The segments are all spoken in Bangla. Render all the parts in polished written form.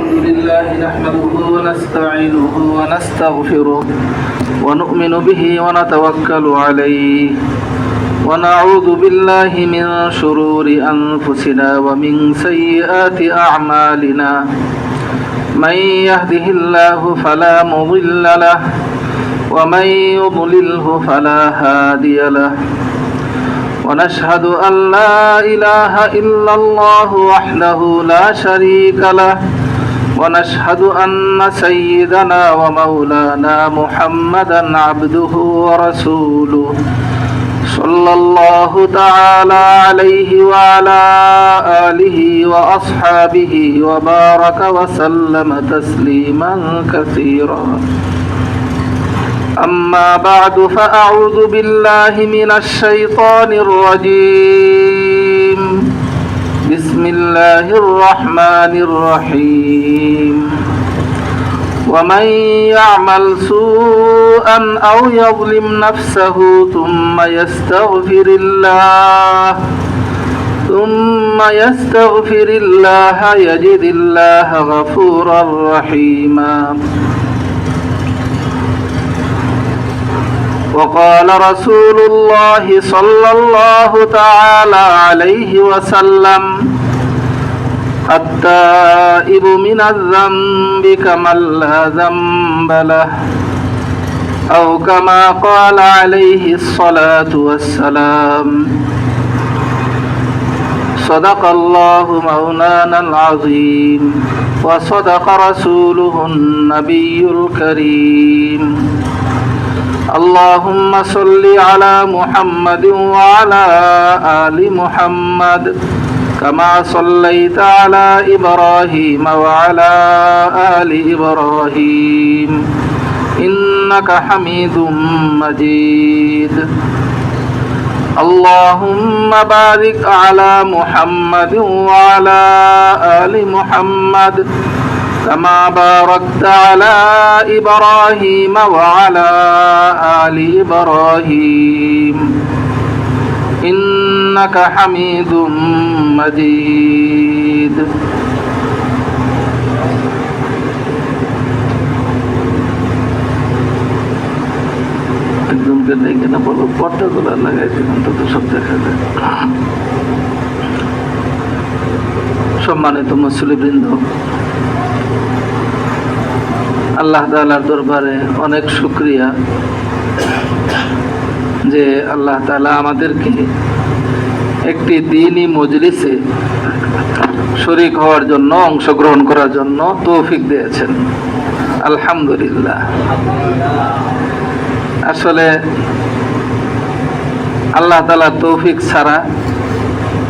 الحمد لله نحمده ونستعينه ونستغفره ونؤمن به ونتوكل عليه ونعوذ بالله من شرور أنفسنا ومن سيئات أعمالنا من يهده الله فلا مضل له ومن يضلله فلا هادي له ونشهد أن لا إله إلا الله وحده لا شريك له ونشهد أن سيدنا ومولانا محمدا عبده ورسوله صلى الله تعالى عليه وعلى آله وأصحابه وبارك وسلم تسليما كثيرا أما بعد فأعوذ بالله من الشيطان الرجيم بسم الله الرحمن الرحيم ومن يعمل سوءا أو يظلم نفسه ثم يستغفر الله يجد الله غفورا رحيما وقال رسول الله صلى الله تعالى عليه وسلم التائب من الذنب كمن لا ذنب له أو كما قال عليه الصلاة والسلام صدق الله مولانا العظيم وصدق رسوله النبي الكريم اللهم صل على محمد وعلى آل محمد كما صليت على إبراهيم وعلى آل إبراهيم إنك حميد مجيد اللهم بارك على محمد وعلى آل محمد كما باركت على إبراهيم وعلى آل إبراهيم إنك حميد مجيد একজনকে ডেকে না বলো পর্দাগুলো লাগাইছে অন্তত সব দেখা যায়। সম্মানিত মুসলিমবৃন্দ, আল্লাহ তাআলার দরবারে অনেক শুকরিয়া যে আল্লাহ তাআলা আমাদেরকে একটি দ্বীনি মজলিসে শরীক হওয়ার জন্য, অংশগ্রহণ করার জন্য তৌফিক দিয়েছেন। আলহামদুলিল্লাহ। আসলে আল্লাহ তাআলার তৌফিক ছাড়া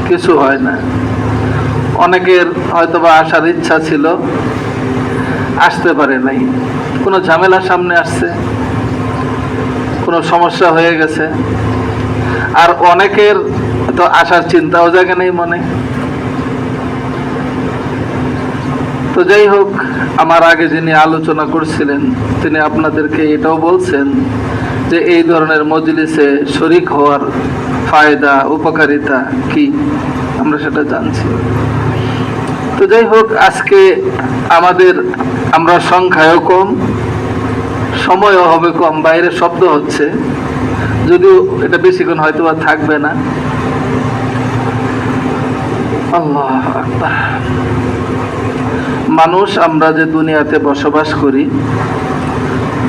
কিছু হয় না। অনেকের হয়তোবা আসার ইচ্ছা ছিল, আসতে পারে নাই, কোনো ঝামেলার সামনে আসছে, কোনো সমস্যা হয়ে গেছে। আর অনেকের তো আসার চিন্তাও জাগে নেই মনে। তো যাই হোক, আমার আগে যিনি আলোচনা করছিলেন তিনি আপনাদেরকে এটাও বলছেন যে এই ধরনের মজলিসে শরীক হওয়ার ফায়দা, উপকারিতা কি, আমরা সেটা জানছি। তো যাই হোক, আজকে আমরা সংখ্যায়ও কম, সময়ও হবে কম, বাইরে শব্দ হচ্ছে, যদিও এটা বেশিক্ষণ হয়তো আর থাকবে না। আল্লাহু আকবার। মানুষ আমরা যে দুনিয়াতে বসবাস করি,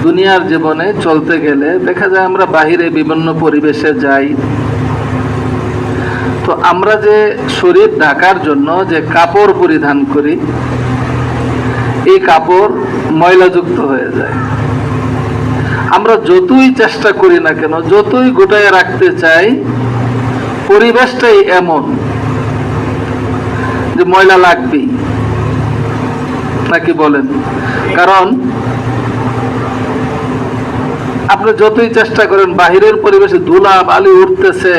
দুনিয়ার জীবনে চলতে গেলে দেখা যায় আমরা বাহিরে বিভিন্ন পরিবেশে যাই। তো আমরা যে শরীর ঢাকার জন্য যে কাপড় পরিধান করি, এই কাপড় ময়লাযুক্ত হয়ে যায়। আমরা যতই চেষ্টা করি না কেন, যতই গোটায় রাখতে চাই, পরিবেশটাই এমন যে ময়লা লাগবেই, নাকি বলেন? কারণ আপনি যতই চেষ্টা করেন, বাহিরের পরিবেশে ধুলা বালি উঠতেছে,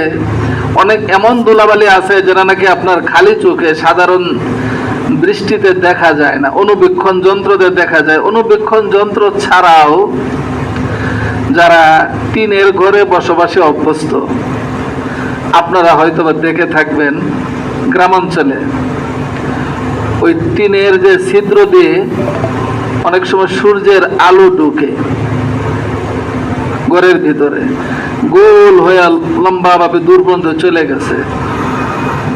অনেক এমন ধুলাবালি আছে যেটা নাকি আপনার খালি চোখে সাধারণ দৃষ্টিতে দেখা যায় না, অনুবীক্ষণ যন্ত্রতে দেখা যায়। অনুবীক্ষণ যন্ত্র ছাড়াও যারা টিনের ঘরে বসবাসে অভ্যস্ত, আপনারা হয়তো দেখে থাকবেন গ্রামাঞ্চলে ওই টিনের যে ছিদ্র দিয়ে অনেক সময় সূর্যের আলো ঢুকে ঘরের ভিতরে, গোল হয়ে লম্বা ভাবে দূর পর্যন্ত চলে গেছে।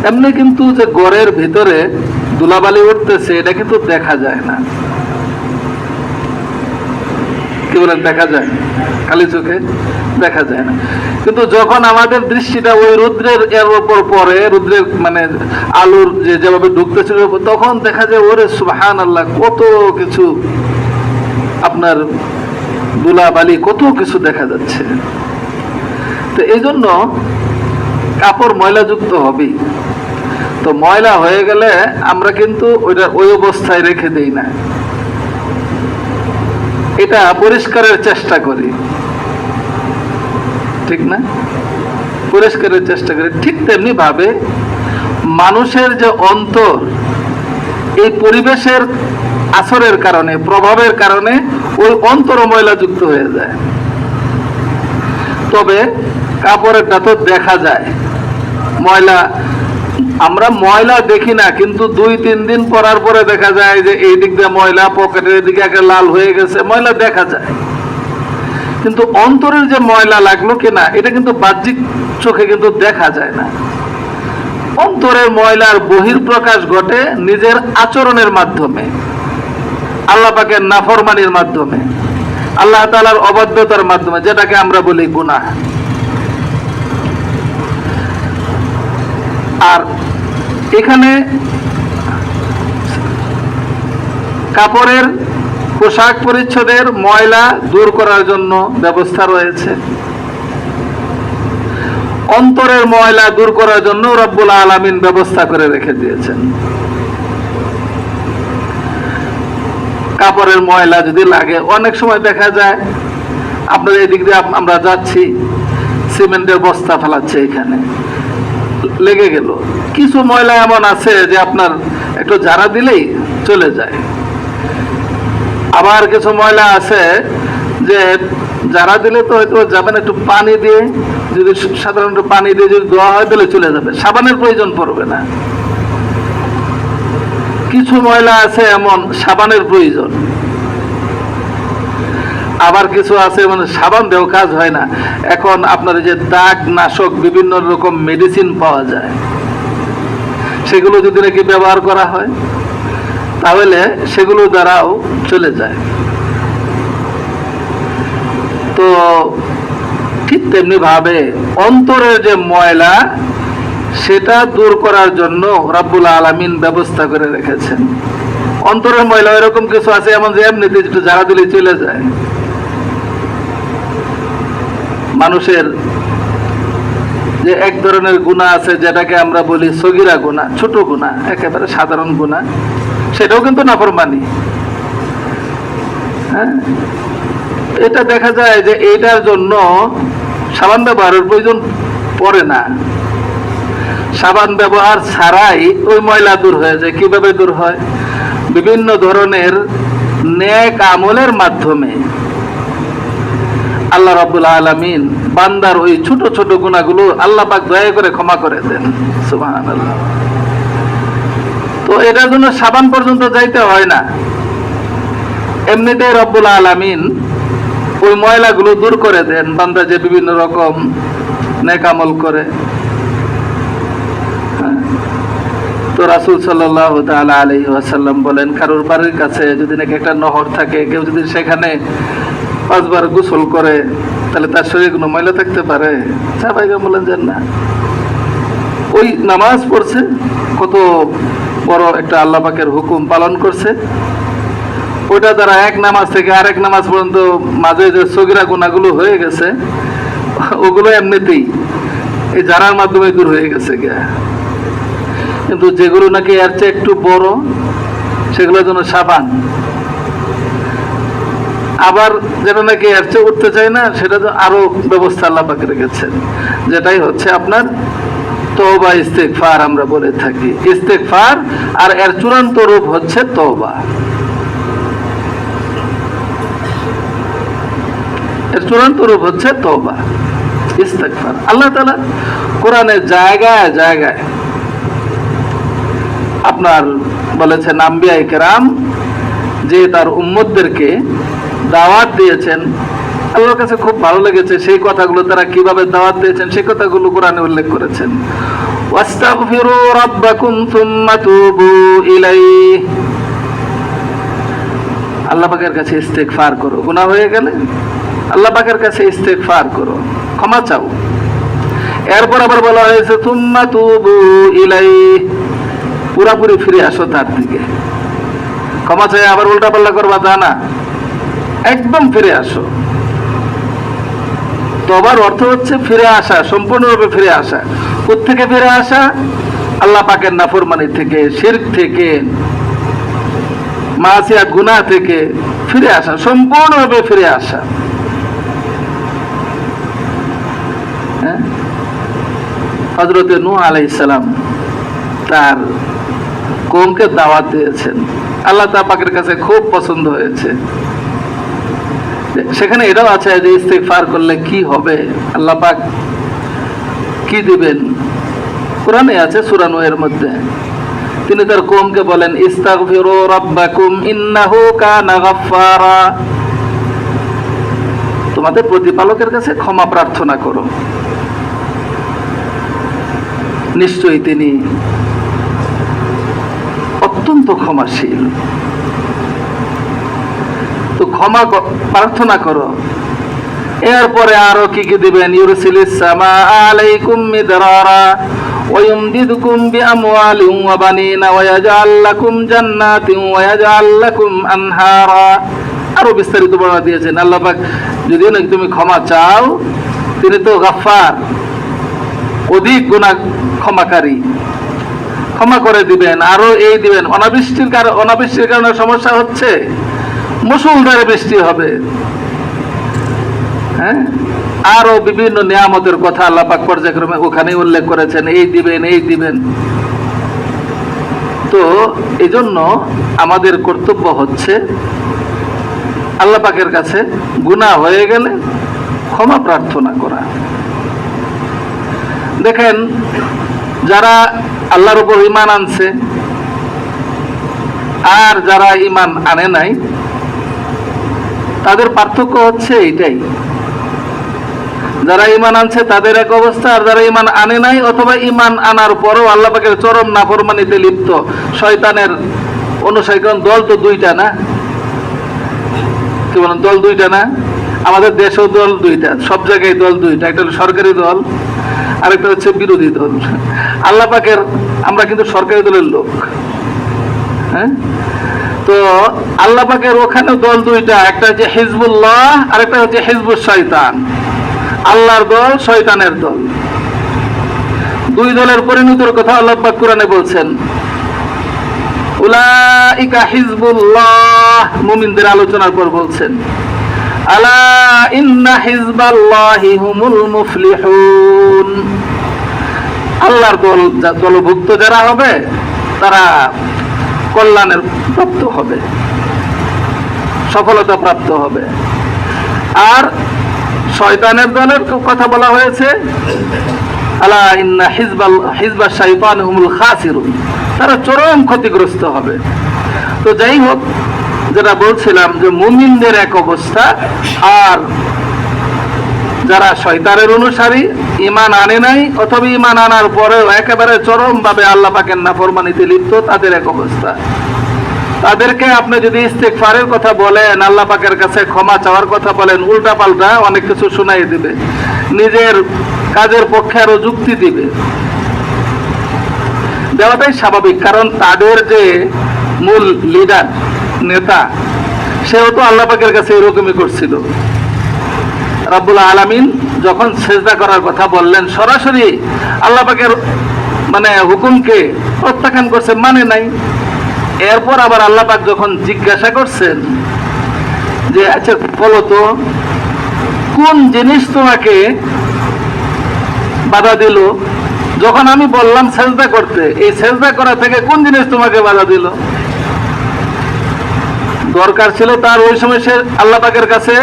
এমনি কিন্তু যে ঘরের ভিতরে ধুলাবালি উঠতেছে এটা কিন্তু দেখা যায় না। কি বলেন, দেখা যায়? খালি চোখে দেখা যায় না। কিন্তু যখন আমাদের দৃষ্টিটা ওই রুদ্রের এর উপর পড়ে, রুদ্রের মানে আলোর যেভাবে ঢুকতেছিল, তখন দেখা যায় ওরে সুবহানাল্লাহ, কত কিছু আপনার ধুলাবালি, কত কিছু দেখা যাচ্ছে। তো এই জন্য কাপড় ময়লাযুক্ত হবেই। তো ময়লা হয়ে গেলে আমরা কিন্তু ওইটা ওই অবস্থায় রেখে দেই না, এটা পরিষ্কারের চেষ্টা করি, ঠিক না? পরিষ্কারের চেষ্টা করি। ঠিক তেমনি ভাবে মানুষের যে অন্তর, এই পরিবেশের আসরের কারণে, প্রভাবের কারণে ওই অন্তর ময়লাযুক্ত হয়ে যায়। তবে কাপড়েরটা তো দেখা যায় ময়লা, আমরা ময়লা দেখি না, কিন্তু 2-3 দিন পরার পরে দেখা যায় যে এই দিক দিয়ে ময়লা, পকেটের দিকে একটা লাল হয়ে গেছে, ময়লা দেখা যায়। কিন্তু অন্তরের যে ময়লা লাগলো কিনা এটা কিন্তু বাহ্যিক চোখে কিন্তু দেখা যায় না। অন্তরের ময়লার বহিঃপ্রকাশ ঘটে নিজের আচরণের মাধ্যমে, আল্লাহ পাকের নাফরমানির মাধ্যমে, আল্লাহ তাআলার অবাধ্যতার মাধ্যমে, যেটাকে আমরা বলি গুনাহ। আর এখানে কাপড়ের, পোশাক পরিচ্ছদের ময়লা দূর করার জন্য ব্যবস্থা রয়েছে। অন্তরের ময়লা দূর করার জন্য রব্বুল আলামিন ব্যবস্থা করে রেখে দিয়েছেন। কাপড়ের ময়লা যদি লাগে, অনেক সময় দেখা যায় আপনাদের এদিক দিয়ে আমরা যাচ্ছি, সিমেন্টের বস্তা ফেলাচ্ছে, এখানে লেগে গেল। কিছু ময়লা এমন আছে যে আপনার একটু ঝাড়া দিলেই চলে যায়। আবার কিছু ময়লা আছে যে ঝাড়া দিলে তো হয়তো যাবেন, একটু পানি দিয়ে, যদি সাধারণত পানি দিয়ে যদি ধোয়া হয় তাহলে চলে যাবে, সাবানের প্রয়োজন পড়বে না। কিছু ময়লা আছে এমন সাবানের প্রয়োজন, আবার কিছু আছে মানে সাবান দিয়েও কাজ হয় না। এখন আপনার যে দাগ নাশক বিভিন্ন রকম মেডিসিন পাওয়া যায়, সেগুলো যদি নাকি ব্যবহার করা হয় তাহলে সেগুলো দ্বারাও চলে যায়। তো ঠিক তেমনি ভাবে অন্তরের যে ময়লা, সেটা দূর করার জন্য রব্বুল আলামিন ব্যবস্থা করে রেখেছেন। অন্তরের ময়লা এরকম কিছু আছে এমন যে এমনিতে একটু ঝাড়া দিলে চলে যায়। মানুষের যে এক ধরনের গুনাহ আছে যেটাকে আমরা বলি সগীরা গুনাহ, ছোট গুনাহ, একেবারে সাধারণ গুনাহ, সেটাও কিন্তু নাফরমানি। হ্যাঁ, এটা দেখা যায় যে এইটার জন্য সাবান ব্যবহারের প্রয়োজন পড়ে না। সাবান ব্যবহার ছাড়াই ওই ময়লা দূর হয়ে যায়। কিভাবে দূর হয়? বিভিন্ন ধরনের নেক আমলের মাধ্যমে আল্লাহ রাব্বুল আলামিন বান্দার ওই ছোট ছোট গুনাহগুলো আল্লাহ পাক দয়া করে ক্ষমা করে দেন। সুবহানাল্লাহ। তো এটার জন্য সাবান পর্যন্ত যাইতে হয় না, এমনিতেই রব্বুল আলামিন ওই ময়লাগুলো দূর করে দেন বান্দা যে বিভিন্ন রকম নেক আমল করে। তো রাসূল সাল্লাল্লাহু তাআলা আলাইহি ওয়াসাল্লাম বলেন, কারোর বাড়ির কাছে যদি নাকি একটা নহর থাকে, কেউ যদি সেখানে 5 বার গোসল করে তাহলে তার শরীরে কোনো ময়লা থাকতে পারে? সাহাবায়ে বলেন যে না। ওই নামাজ পড়ছে, কত বড় একটা আল্লাহ পাকের হুকুম পালন করছে, ওইটা দ্বারা এক নামাজ থেকে আরেক নামাজ পর্যন্ত মাঝে যে সগীরা গুনাহগুলো হয়ে গেছে, ওগুলো এমনিতেই এই জানার মাধ্যমে দূর হয়ে গেছে। কিন্তু যেগুলো নাকি এর চেয়ে একটু বড়, সেগুলোর জন্য সাবান, আবার যেটা নাকি এর চেয়ে উঠতে চায় না, সেটা তো আরো ব্যবস্থা আল্লাহ পাক রেখেছেন, যেটাই হচ্ছে আপনার তওবা ইস্তেগফার আমরা বলে থাকি। ইস্তেগফার আর এর চূড়ান্ত রূপ হচ্ছে তওবা। এর চূড়ান্ত রূপ হচ্ছে তওবা, ইস্তেগফার। আল্লাহ তাআলা কোরআনে জায়গায় জায়গায় আপনার বলেছেন আম্বিয়ায়ে কেরাম যে তার উম্মতদেরকে দাওয়াত দিয়েছেন, আল্লাহর কাছে খুব ভালো লেগেছে সেই কথাগুলো, তারা কিভাবে দাওয়াত দিয়েছেন সেই কথাগুলো কোরআনে উল্লেখ করেছেন। ওয়াস্তাগফিরু রাব্বাকুম সুম্মা তুবু ইলাইহি, আল্লাহ পাকের কাছে ইস্তেগফার করো, গুনাহ হয়ে গেলে আল্লাহ পাকের কাছে ইস্তেগফার করো, ক্ষমা চাও। এরপর আবার বলা হয়েছে সুম্মা তুবু ইলাইহি, পুরাপুরি ফিরে আসো তার দিকে। ক্ষমা চাই আবার উল্টা পাল্লা করবা তা না, একদম ফিরে আসো। তওবার অর্থ হচ্ছে ফিরে আসা, সম্পূর্ণরূপে ফিরে আসা। কোত্থেকে ফিরে আসা? আল্লাহ পাকের নাফরমানি থেকে, শিরক থেকে, মাসিয়া গুনাহ থেকে ফিরে আসা, সম্পূর্ণরূপে ফিরে আসা। হযরত নূহ আলাইহিস সালাম তার কওমকে দাওয়াত দিয়েছেন, আল্লাহ তাআলা পাকের কাছে খুব পছন্দ হয়েছে। সেখানে এটাও আছে যে ইস্তেগফার করলে কি হবে, আল্লাহ পাক কি দিবেন, কোরআনে আছে সূরা নূহের মধ্যে। তিনি তার কওমকে বলেন ইস্তাগফিরু রাব্বাকুম ইন্নাহু কানা গাফফারা, তোমাদের প্রতিপালকের কাছে ক্ষমা প্রার্থনা করো, নিশ্চয়ই তিনি অত্যন্ত ক্ষমাশীল। তো ক্ষমা প্রার্থনা করো। এরপরে আরো কি কি দিবেন? ইউরসিলিস সামা আলাইকুম মিদরারা ওয়া ইউমদিদুকুম বিআমওয়ালিন ওয়া বানিনা ওয়া ইয়াজআল লাকুম জান্নাতিন ওয়া ইয়াজআল লাকুম আনহারা। আরো বিস্তারিত বর্ণনা দিয়েছেন আল্লাহ পাক। যদি নাকি তুমি ক্ষমা চাও, তিনি তো গাফফার, অধিক গুনাহ ক্ষমাকারী, ক্ষমা করে দিবেন। আরো এই দিবেন, অনাবৃষ্টির কারণে সমস্যা হচ্ছে, মুষলধারে বৃষ্টি হবে। হ্যাঁ, আরো বিভিন্ন নিয়ামতের কথা আল্লাহ পাক পর্যায়ক্রমে ওখানে উল্লেখ করেছেন, এই দিবেন এই দিবেন। তো এই জন্য আমাদের কর্তব্য হচ্ছে আল্লাহ পাকের কাছে গুনাহ হয়ে গেলে ক্ষমা প্রার্থনা করা। দেখেন, যারা আল্লাহর উপর ঈমান আনছে আর যারা ঈমান আনে নাই, তাদের পার্থক্য হচ্ছে এইটাই। যারা ঈমান আনছে তাদের এক অবস্থা, আর যারা ঈমান আনে নাই অথবা ঈমান আনার পরও আল্লাহ পাকের চরম নাফরমানিতে লিপ্ত শয়তানের অনুসারীগণ, দল তো দুইটা না, কি বলেন, দল দুইটা না? আমাদের দেশেও দল দুইটা, সব জায়গায় দল দুইটা, একটা হলো সরকারি দল, আরেকটা হচ্ছে বিরোধী দল। আল্লাহ পাকের আমরা কিন্তু সরকারি দলের লোক। হ্যাঁ, তো আল্লাহ পাকের ওখানে দল দুইটা, একটা হচ্ছে হিজবুল্লাহ আর একটা হচ্ছে হিজবুশ শয়তান। আল্লাহর দল, শয়তানের দল, দুই দলের পরিণতির কথা আল্লাহ পাক কোরআনে বলছেন। উলাইকা হিজবুল্লাহ, মুমিনদের আলোচনার পর বলছেন আলা ইন্না হিজবাল্লাহি হুমুল মুফলিহুন, আল্লাহর দলভুক্ত যারা হবে তারা কল্যাণের প্রাপ্ত হবে, সফলতা প্রাপ্ত হবে। আর শয়তানের দলের কথা বলা হয়েছে আলা ইন্না হিজবাশ শাইতান হুমুল খাসিরুন, তারা চরম ক্ষতিগ্রস্ত হবে। তো যাই হোক, যেটা বলছিলাম যে মুমিনদের এক অবস্থা, আর যারা শয়তানের অনুসারী, ঈমান আনে নাই অথবা ঈমান আনার পরেও একেবারে চরম ভাবে আল্লাহ পাকের নাফরমানিতে লিপ্ত, তাদের এক অবস্থা। তাদেরকে আপনি যদি ইস্তেগফারের কথা বলেন, আল্লাহ পাকের কাছে ক্ষমা চাওয়ার কথা বলেন, উল্টা পাল্টা অনেক কিছু শোনাই দিবে, নিজের কাজের পক্ষে আরো যুক্তি দিবে। দেওয়াটাই স্বাভাবিক, কারণ তাদের যে মূল লিডার, নেতা, সেও তো আল্লাহ পাকের কাছে এরকমই করছিল। রাব্বুল আলামিন যখন সেজদা করার কথা বললেন, সরাসরি আল্লাহ পাকের হুকুমকে প্রত্যাখ্যান করছে, মানে নাই। এরপর আবার আল্লাহ পাক যখন জিজ্ঞাসা করছেন যে আচ্ছা বলো তো, কোন জিনিস তোমাকে বাধা দিল? যখন আমি বললাম সেজদা করতে, এই সেজদা করা থেকে কোন জিনিস তোমাকে বাধা দিল? দরকার ছিল তার ওই সময় সে আল্লাহ পাকের কাছে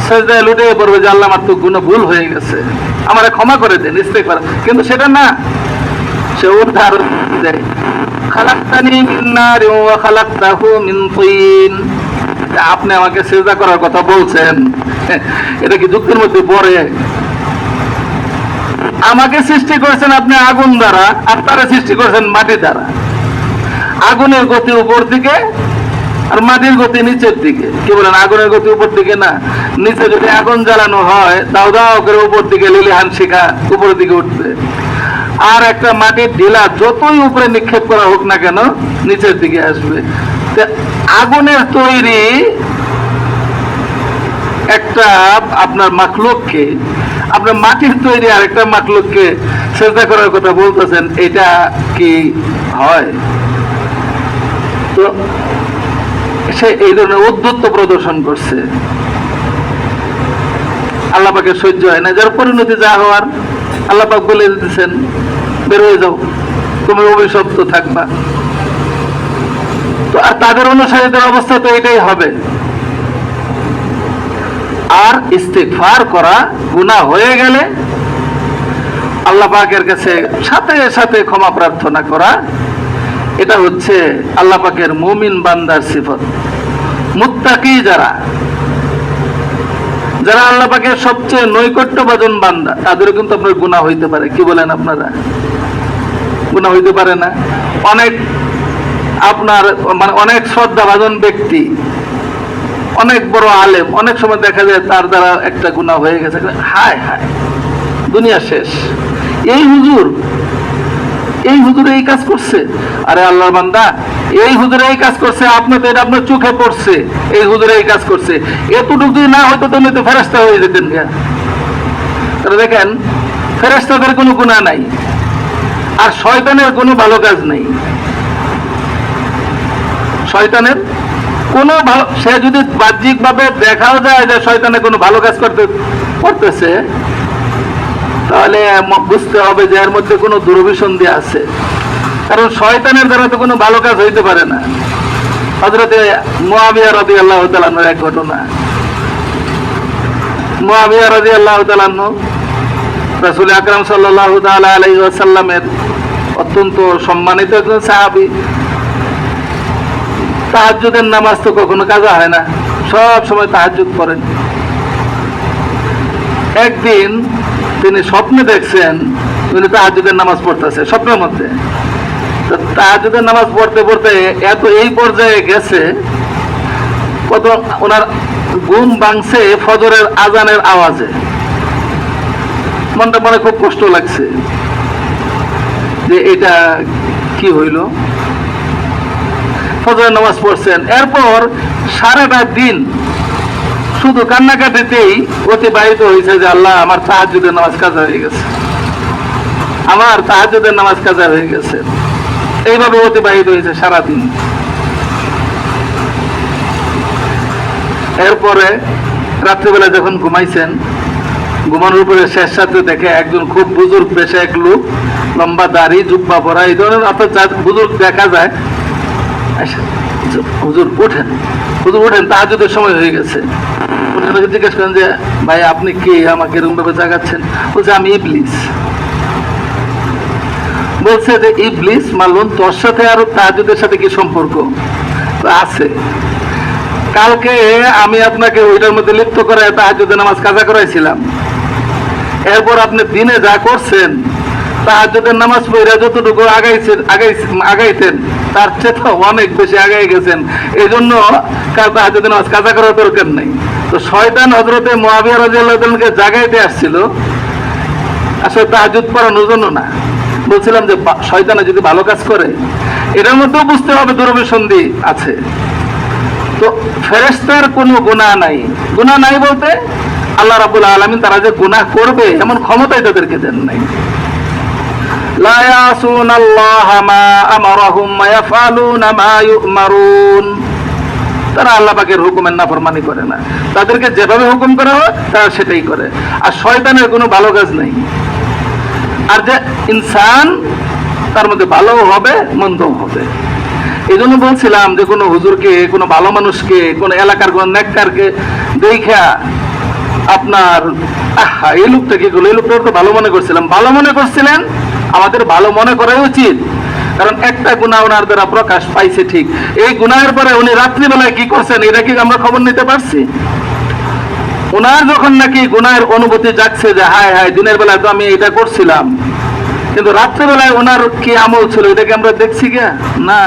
সেজদায় লুটে পড়বে যে আল্লাহ, আমার তো ভুল হয়ে গেছে, আমারে ক্ষমা করে দেন, ইস্তেগফার। কিন্তু সেটা না, সে উদাহরণ দেয়, খালাকতানি মিন নারিন ওয়া খালাকতাহু মিন তিন। আপনি আমাকে সিজদা করার কথা বলছেন, এটা কি যুক্তির মধ্যে পড়ে? আমাকে সৃষ্টি করেছেন আপনি আগুন দ্বারা, আর তারা সৃষ্টি করেছেন মাটি দ্বারা। আগুনের গতি উপর দিকে আর মাটির গতি নিচের দিকে। কি বলেন? আগুনের গতি উপর দিকে না, নিচে যদি আগুন জ্বালানো হয় দাও দাও করে উপর দিকে লিলিহান শিখা উপরের দিকে উঠবে, আর একটা মাটির ঢিলা যতই উপরে নিক্ষেপ করা হোক না কেন নিচের দিকে আসবে। আগুনের তৈরি একটা আপনার মাখলুককে, আপনার মাটির তৈরি আরেকটা মাখলুককে সিজদা করার কথা বলতেছেন, এটা কি হয়? তো সে এই ধরনের উদ্ধত্ত প্রদর্শন করছে, আল্লাহ পাকের সহ্য হয় না। যার পরিণতি যা হওয়ার আল্লাহ পাক বলে দিতেছেন, বের হয়ে যাও, তুমি অভিশপ্ত থাকবা। তো আর তাদের অনুসারীদের অবস্থা তো এটাই হবে। আর ইস্তিগফার করা, গুনাহ হয়ে গেলে আল্লাহ পাকের কাছে সাথে সাথে ক্ষমা প্রার্থনা করা, এটা হচ্ছে আল্লাহ পাকের মুমিন বান্দার সিফত। মুত্তাকি যারা যারা আল্লাহ পাকের সবচেয়ে নৈকট্যভাজন বান্দা, তাদেরও কিন্তু আপনার গুনাহ হইতে পারে। কি বলেন আপনারা? গুনাহ হইতে পারে না? অনেক আপনার মানে অনেক শ্রদ্ধাভাজন ব্যক্তি, অনেক বড় আলেম, অনেক সময় দেখা যায় তার দ্বারা একটা গুনাহ হয়ে গেছে, হায় হায় দুনিয়া শেষ, এই হুজুর এই কাজ করছে। আরে আল্লাহর বান্দা, এই হুজুরে এই কাজ করছে, আপনি তো এটা আপনার চোখে পড়ছে, এই হুজুরে এই কাজ করছে, এতটুকু যদি না হয়তো তুমি তো ফেরেশতা হয়ে যেতেন। তাহলে দেখেন, ফেরেশতাদের কোনো গুনাহ নাই, আর শয়তানের কোনো ভালো কাজ নেই। শয়তানের কোনো ভালো, সে যদি বাহ্যিক ভাবে দেখাও যায় যে শয়তানের কোনো ভালো কাজ করতেছে, তাহলে বুঝতে হবে যে এর মধ্যে কোনো দুরভিসন্ধি আছে, কারণ শয়তানের দ্বারা তো কোনো ভালো কাজ হইতে পারে না। হযরতে মুআবিয়া রাদিয়াল্লাহু তাআলা আনহুর এক ঘটনা। মুআবিয়া রাদিয়াল্লাহু তাআলা আনহু রাসূল আকরাম সাল্লাল্লাহু তাআলা আলাইহি ওয়াসাল্লামের অত্যন্ত সম্মানিত একজন সাহাবী। তাহাজ্জুদের নামাজ তো কখনো কাজা হয় না, সব সময় তাহাজ্জুদ পড়েন। একদিন তিনি স্বপ্নে দেখছেন উনি তাহাজ্জুদের নামাজ পড়তেছে স্বপ্নের মধ্যে। তো তাহাজ্জুদের নামাজ পড়তে পড়তে এত এই পর্যায়ে গেছে, কত ওনার ঘুম ভাঙছে ফজরের আজানের আওয়াজে। মনটা মনে খুব কষ্ট লাগছে যে এটা কি হইল। ফজরের নামাজ পড়ছেন, এরপর সারাটা দিন শুধু কান্নাকাটিতেই অতিবাহিত হয়েছে যে আল্লাহ আমার তাহাজ্জুদের নামাজ কাজা হয়ে গেছে, আমার তাহাজ্জুদের নামাজ কাজা হয়ে গেছে। এইভাবে অতিবাহিত হয়েছে সারাদিন। এরপরে রাত্রিবেলা যখন ঘুমাইছেন, ঘুমানোর পরে শেষ রাতে দেখে একজন খুব বুজুর্গ বেশে এক লোক, লম্বা দাড়ি, জুব্বা পরা, এই ধরনের অর্থাৎ বুজুর্গ দেখা যায়। হুজুর উঠেন, হুজুর উঠেন, তাহাজ্জুদের সময় হয়ে গেছে। জিজ্ঞেস করেন যে ভাই আপনি কে, আমাকে এরকম ভাবে জাগাচ্ছেন? বলছে আমি ইবলিস। বলছে যে ইবলিস, মালুন তোর সাথে আর তাহাজ্জুদের সাথে কি সম্পর্ক? আছে, কালকে আমি আপনাকে ওইটার মধ্যে লিপ্ত করে তাহাজ্জুদের নামাজ কাজা করাইছিলাম। এরপর আপনি দিনে যা করছেন, তাহাজ্জুদের নামাজ পড়ে যতটুকু আগাইতেন তার চেয়ে অনেক বেশি আগাই গেছেন। এই জন্য তাহাজ্জুদের নামাজ কাজা করার দরকার নেই। তো শয়তান হযরতে মুআবিয়া রাদিয়াল্লাহু তাআলাকে জাগাইতে আসছিল, আসলে তাহাজ্জুদ পড়ানোর জন্য না। বলছিলাম যে শয়তানে যদি ভালো কাজ করে, এটার মধ্যেও বুঝতে হবে দুরভিসন্ধি আছে। তো ফেরেশতার কোনো গুনাহ নাই। গুনাহ নাই বলতে আল্লাহ রাব্বুল আলামিন তারা যে গুনাহ করবে এমন ক্ষমতাই তাদেরকে দেন নাই। লা ইয়াসুনাল্লাহা মা আমারাহুম ওয়া ইয়াফআলুনা মা ইউমারুন। তারা আল্লাহ পাকের হুকুমের নাফরমানি করে না, তাদেরকে যেভাবে হুকুম করা হয় তারা সেটাই করে। আর শয়তানের কোনো ভালো কাজ নেই। আর যে ইনসান, তার মধ্যে ভালোও হবে মন্দও হবে। এই জন্য বলছিলাম যে কোনো হুজুরকে, কোনো ভালো মানুষকে, কোনো এলাকার কোনো নেককারকে দেখা আপনার এই লোকটা কি করলো, এই লোকটা তো ভালো মনে করছিলাম, ভালো মনে করছিলেন। আমাদের ভালো মনে করাই উচিত, কারণ একটা গুনাহ ওনার দ্বারা প্রকাশ পাইছে ঠিক, এই গুনাহের পরে উনি রাত্রিবেলায় কি করছেন এটা কি আমরা খবর নিতে পারছি? ওনার যখন নাকি গুনাহের অনুভূতি জাগছে যে হায় হায় দিনের বেলায় তো আমি এটা করছিলাম, কিন্তু রাত্রিবেলায় ওনার কি আমল ছিল এটা কি আমরা দেখছি গিয়া? না।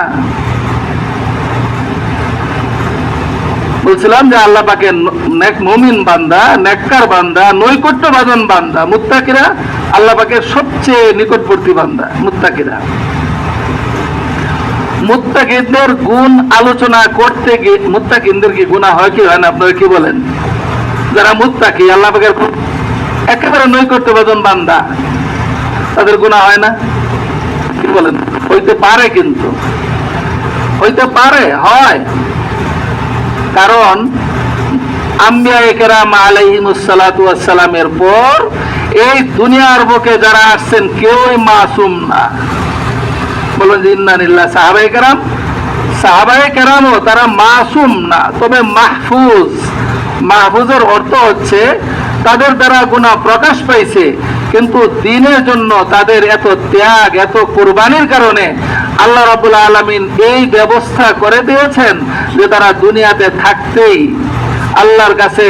বলছিলাম যে আল্লাহ পাকের নেক মুমিন বান্দা, নেককার বান্দা, নৈকট্যভাজন বান্দা, মুত্তাকিরা আল্লাহ পাকের সবচেয়ে নিকটবর্তী বান্দা মুত্তাকিরা। মুত্তাকিদের গুণ আলোচনা করতে গিয়ে, মুত্তাকিদের কি গুনাহ হয় কি হয় না আপনারা কি বলেন? যারা মুত্তাকি আল্লাহ পাকের একেবারে নৈকট্যভাজন বান্দা, তাদের গুনাহ হয় না? কি বলেন? হইতে পারে, কিন্তু হইতে পারে, হয়। কারণ আম্বিয়ায়ে কেরাম আলাইহিমুস সালাতু ওয়াস সালামের পর এই দুনিয়ার বুকে যারা আসছেন কেউই মাসুম না। বলেন যে ইন্না লিল্লাহ। সাহাবায়ে কেরামও তারা মাসুম না, তবে মাহফুজ। মাহফুজের অর্থ হচ্ছে তাদের দ্বারা গুনাহ প্রকাশ পাইছে, কিন্তু দ্বীনের জন্য তাদের এত ত্যাগ, এত কুরবানির কারণে আল্লাহ রাব্বুল আলামিন এই ব্যবস্থা করে দিয়েছেন যে তারা দুনিয়াতে থাকতেই আল্লাহর কাছে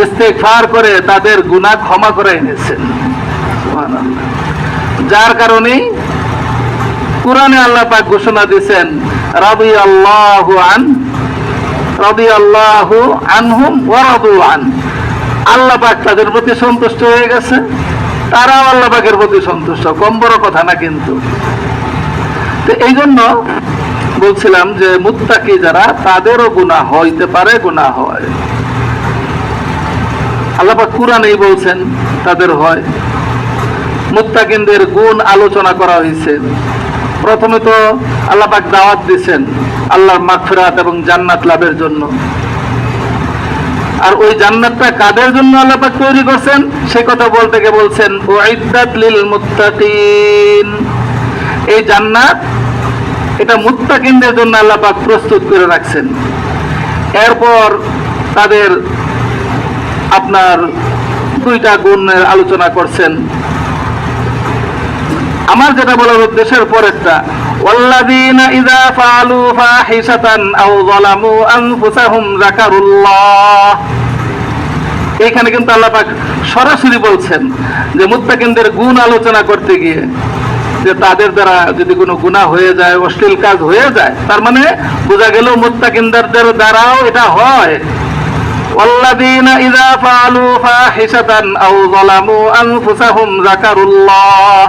ইস্তেগফার করে তাদের গুনাহ ক্ষমা করে এনেছেন। সুবহানাল্লাহ। যার কারণে কুরআনে আল্লাহ পাক ঘোষণা দিয়েছেন রাদিয়াল্লাহু আনহুম ওয়া রাদু আন। আল্লাহ পাক তাদের প্রতি সন্তুষ্ট হয়ে গেছে, তারাও আল্লাহ পাকের প্রতি সন্তুষ্ট। কম বড় কথা না কিন্তু। তো এই জন্য বলছিলাম যে মুত্তাকি যারা, তাদেরও গুনাহ হইতে পারে, গুনাহ হয়। আল্লাহ পাক কুরআনেই বলছেন তাদের হয়। মুত্তাকিনদের গুণ আলোচনা করা হয়েছে। প্রথমে তো আল্লাহ পাক দাওয়াত দিয়েছেন আল্লাহর মাগফিরাত এবং জান্নাত লাভের জন্য। আর ওই জান্নাতটা কাদের জন্য আল্লাহ পাক তৈরি করছেন সে কথা বলতে গিয়ে বলছেন উইদ্দাত লিল মুত্তাকিন। এই জান্নাত এটা মুত্তাকিনদের জন্য আল্লাহ পাক প্রস্তুত করে রাখছেন। এরপর তাদের আপনার দুইটা গুণের আলোচনা করছেন। আমার যেটা বলার উদ্দেশ্যের পরেরটা, ওয়াল্লাযীনা ইযা ফাআলু ফাহিশাতান আও যালামু আনফুসাহুম যাকারুল্লাহ। এখানে কিন্তু আল্লাহ পাক সরাসরি বলছেন যে মুত্তাকিনদের গুণ আলোচনা করতে গিয়ে যে তাদের দ্বারা যদি কোনো গুনাহ হয়ে যায়, অশ্লীল কাজ হয়ে যায়, তার মানে বোঝা গেল মুত্তাকিনদের দ্বারাও এটা হয়। ওয়াল্লাযীনা ইযা ফাআলু ফাহিশাতান আও যালামু আনফুসাহুম যাকারুল্লাহ।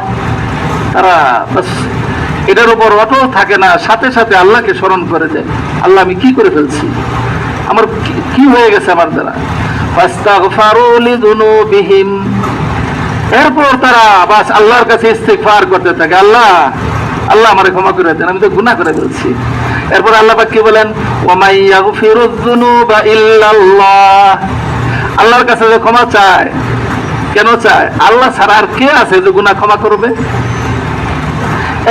তারা বাস এটার উপর অটল থাকে না, সাথে সাথে আল্লাহকে স্মরণ করে দেয়, আল্লাহ আমি কি করে ফেলছি, আমার কি হয়ে গেছে আমার দ্বারা। ফাস্তাগফারু লিযুনুবিহিম। এরপর তারা বাস আল্লাহর কাছে ইস্তিগফার করতে থাকে, আল্লাহ আল্লাহ আমারে ক্ষমা করে দেন, আমি তো গুনাহ করে ফেলছি। এরপর আল্লাহ পাক কি বলেন, ওয়া মান ইয়াগফিরুয যুনুবা ইল্লাল্লাহ। আল্লাহর কাছে যে ক্ষমা চায়, কেন চায়? আল্লাহ ছাড়া আর কে আছে যে গুনাহ ক্ষমা করবে?